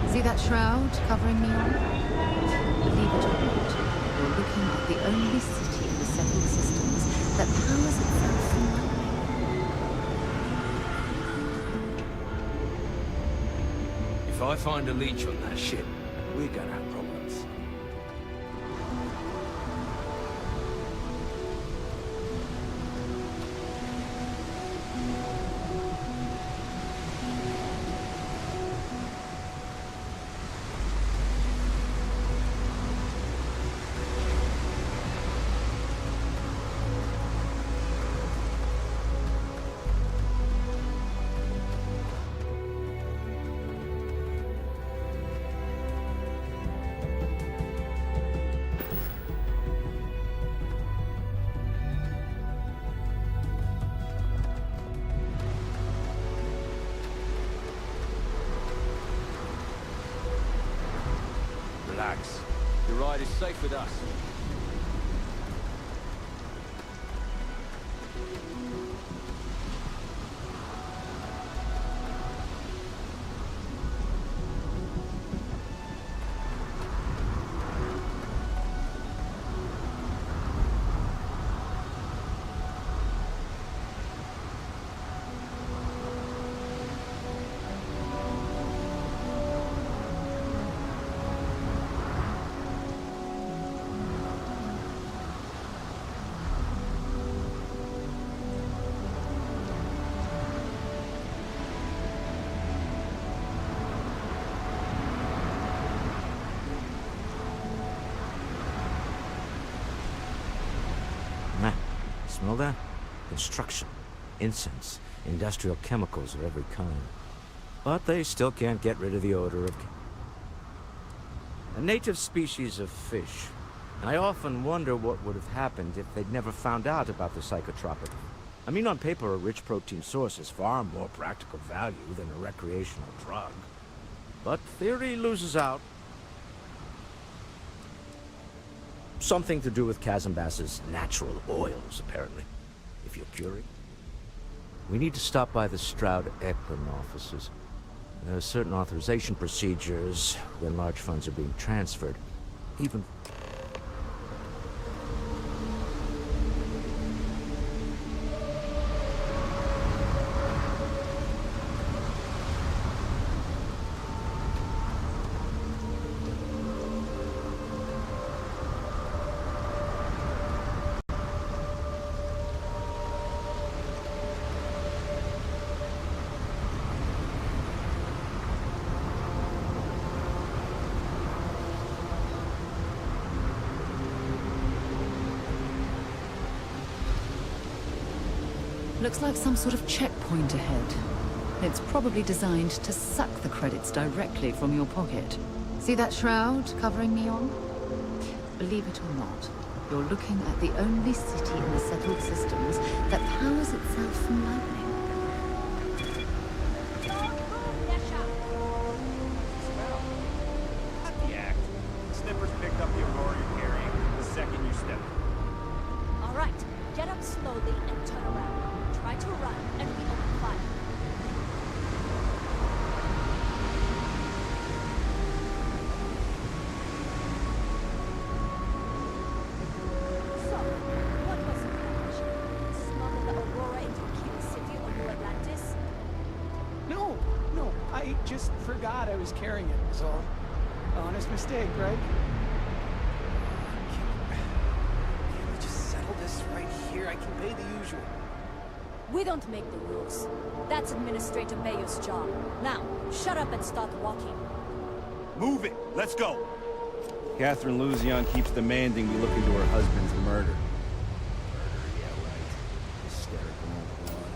See that shroud covering me on? Believe it or not, you're looking at the only city in the Seven Systems that powers itself from lightning. If I find a leech on that ship, we're gonna have problems. Relax. Your ride is safe with us. Smell that? Construction, incense, industrial chemicals of every kind. But they still can't get rid of the odor of... a native species of fish. And I often wonder what would have happened if they'd never found out about the psychotropic. I mean, on paper, a rich protein source is far more practical value than a recreational drug. But theory loses out. Something to do with Kazambas's natural oils, apparently. If you're curious. We need to stop by the Stroud-Eklund offices. There are certain authorization procedures when large funds are being transferred. Even... Looks like some sort of checkpoint ahead. It's probably designed to suck the credits directly from your pocket. See that shroud covering Neon? Believe it or not, you're looking at the only city in the settled systems that powers itself from lightning. Not the act. Snippers picked up the Aurora you're carrying the second you stepped. All right, get up slowly and turn around. Try to run and we open fire. So, what was your plan? Smuggle the Aurora into Key City or New Atlantis? No, I just forgot I was carrying it, was all. Honest mistake, right? Can we just settle this right here? I can pay the usual. We don't make the rules. That's Administrator Mayor's job. Now, shut up and start walking. Move it! Let's go! Catherine Luzion keeps demanding we look into her husband's murder. Murder, yeah, right. Hysterical old blood.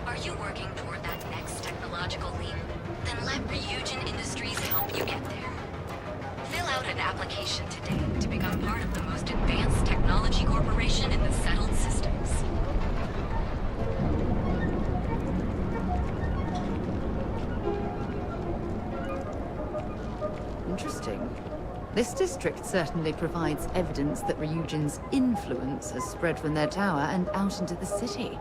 Are you working toward that next technological leap? Then let Ryujin Industries help you get there. Fill out an application today to become part of the most advanced technology corporation in the settled systems. Interesting. This district certainly provides evidence that Ryujin's influence has spread from their tower and out into the city.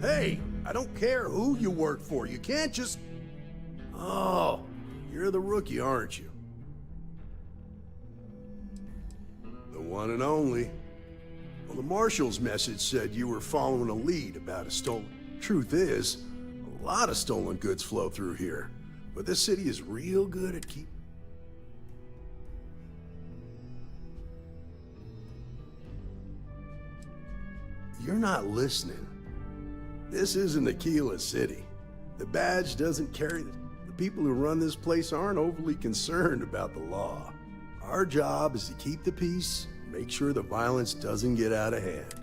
Hey, I don't care who you work for. You can't just... Oh, you're the rookie, aren't you? The one and only. Well, the Marshal's message said you were following a lead about a stolen... Truth is, a lot of stolen goods flow through here. But this city is real good at keep... You're not listening. This isn't Aquila City. The badge doesn't carry... The people who run this place aren't overly concerned about the law. Our job is to keep the peace, make sure the violence doesn't get out of hand.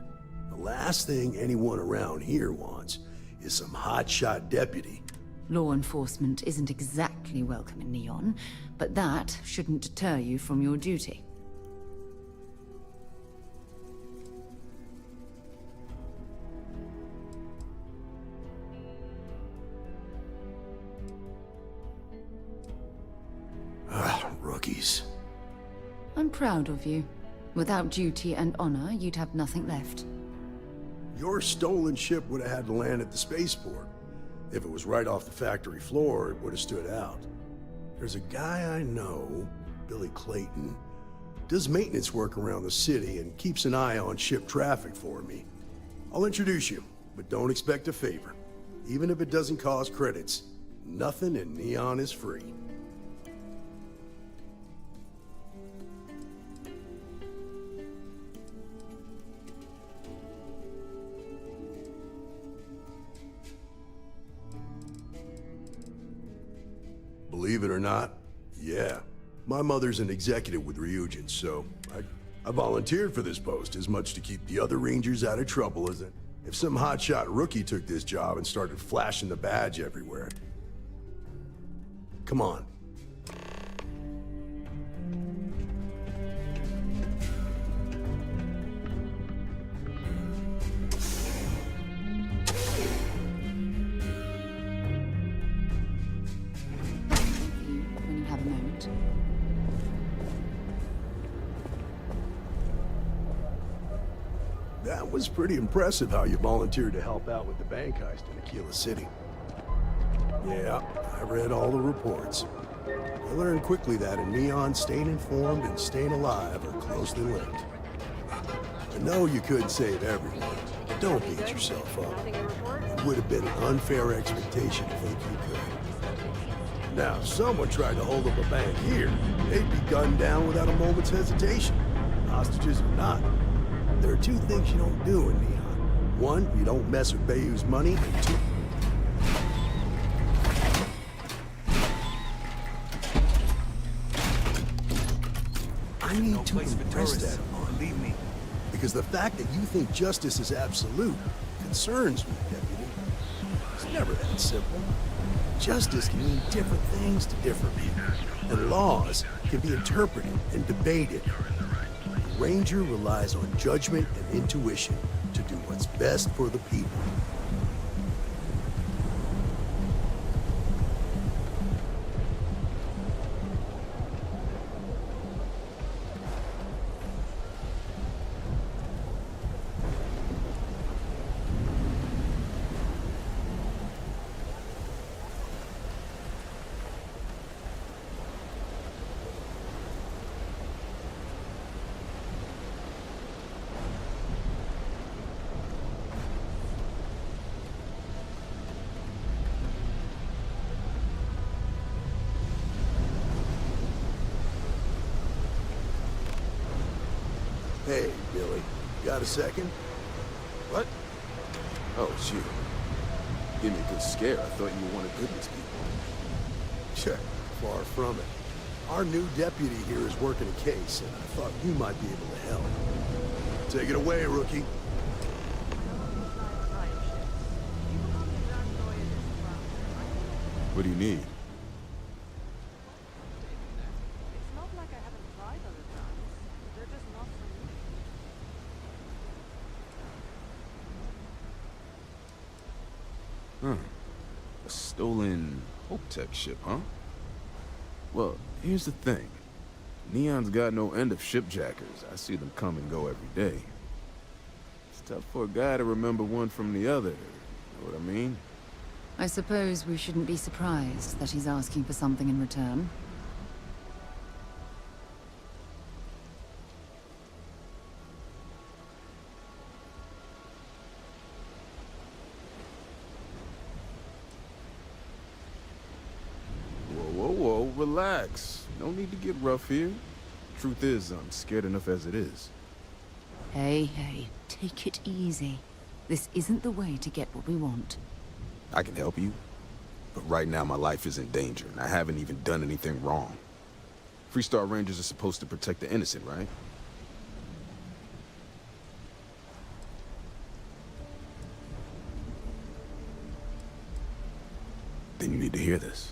The last thing anyone around here wants is some hotshot deputy. Law enforcement isn't exactly welcome in Neon, but that shouldn't deter you from your duty. Rookies. I'm proud of you. Without duty and honor, you'd have nothing left. Your stolen ship would have had to land at the spaceport. If it was right off the factory floor, it would have stood out. There's a guy I know, Billy Clayton, does maintenance work around the city and keeps an eye on ship traffic for me. I'll introduce you, but don't expect a favor. Even if it doesn't cause credits, nothing in Neon is free. Believe it or not, yeah. My mother's an executive with Ryujin, so I volunteered for this post as much to keep the other Rangers out of trouble as if some hotshot rookie took this job and started flashing the badge everywhere. Come on. When you have a moment. That was pretty impressive how you volunteered to help out with the bank heist in Aquila City. Yeah, I read all the reports. I learned quickly that in Neon, staying informed and staying alive are closely linked. I know you couldn't save everyone, but don't beat yourself up. It would have been an unfair expectation to think you could. Now, if someone tried to hold up a bank here, they'd be gunned down without a moment's hesitation. Hostages or not. There are two things you don't do in Neon. One, you don't mess with Bayou's money, and two... I need to impress that on you. Because the fact that you think justice is absolute concerns me, Deputy. It's never that simple. Justice can mean different things to different people, and laws can be interpreted and debated. The Ranger relies on judgment and intuition to do what's best for the people. Hey, Billy, got a second? What? Oh, it's you. Gave me a good scare. I thought you were one of Goodman's people. Sure, far from it. Our new deputy here is working a case, and I thought you might be able to help. Take it away, rookie. What do you need? A stolen Hope-Tech ship, huh? Well, here's the thing. Neon's got no end of shipjackers. I see them come and go every day. It's tough for a guy to remember one from the other. You know what I mean? I suppose we shouldn't be surprised that he's asking for something in return. Whoa, relax. No need to get rough here. Truth is, I'm scared enough as it is. Hey, take it easy. This isn't the way to get what we want. I can help you, but right now my life is in danger, and I haven't even done anything wrong. Freestar Rangers are supposed to protect the innocent, right? Then you need to hear this.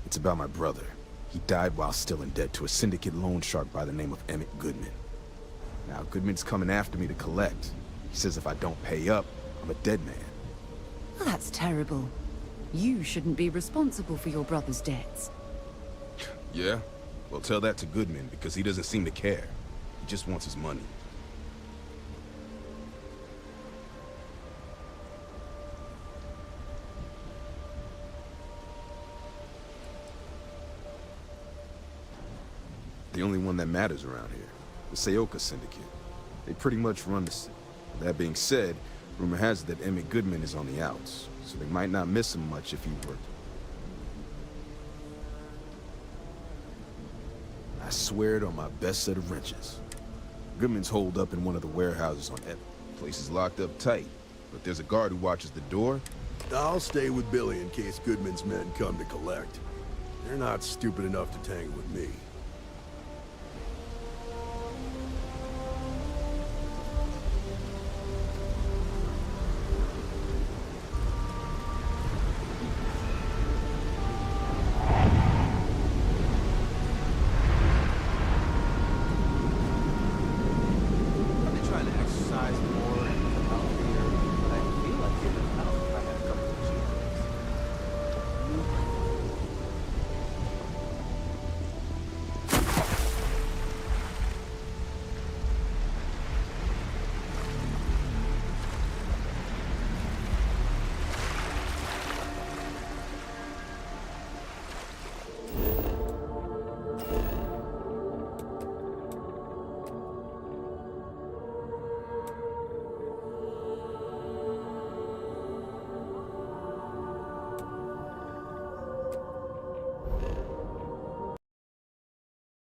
It's about my brother. He died while still in debt to a syndicate loan shark by the name of Emmett Goodman. Now, Goodman's coming after me to collect. He says if I don't pay up, I'm a dead man. Well, that's terrible. You shouldn't be responsible for your brother's debts. Yeah? Well, tell that to Goodman, because he doesn't seem to care. He just wants his money. The only one that matters around here. The Seoka Syndicate. They pretty much run the city. That being said, rumor has it that Emmett Goodman is on the outs, so they might not miss him much if he were to. I swear it on my best set of wrenches. Goodman's holed up in one of the warehouses on Ep. Place is locked up tight, but there's a guard who watches the door. I'll stay with Billy in case Goodman's men come to collect. They're not stupid enough to tangle with me.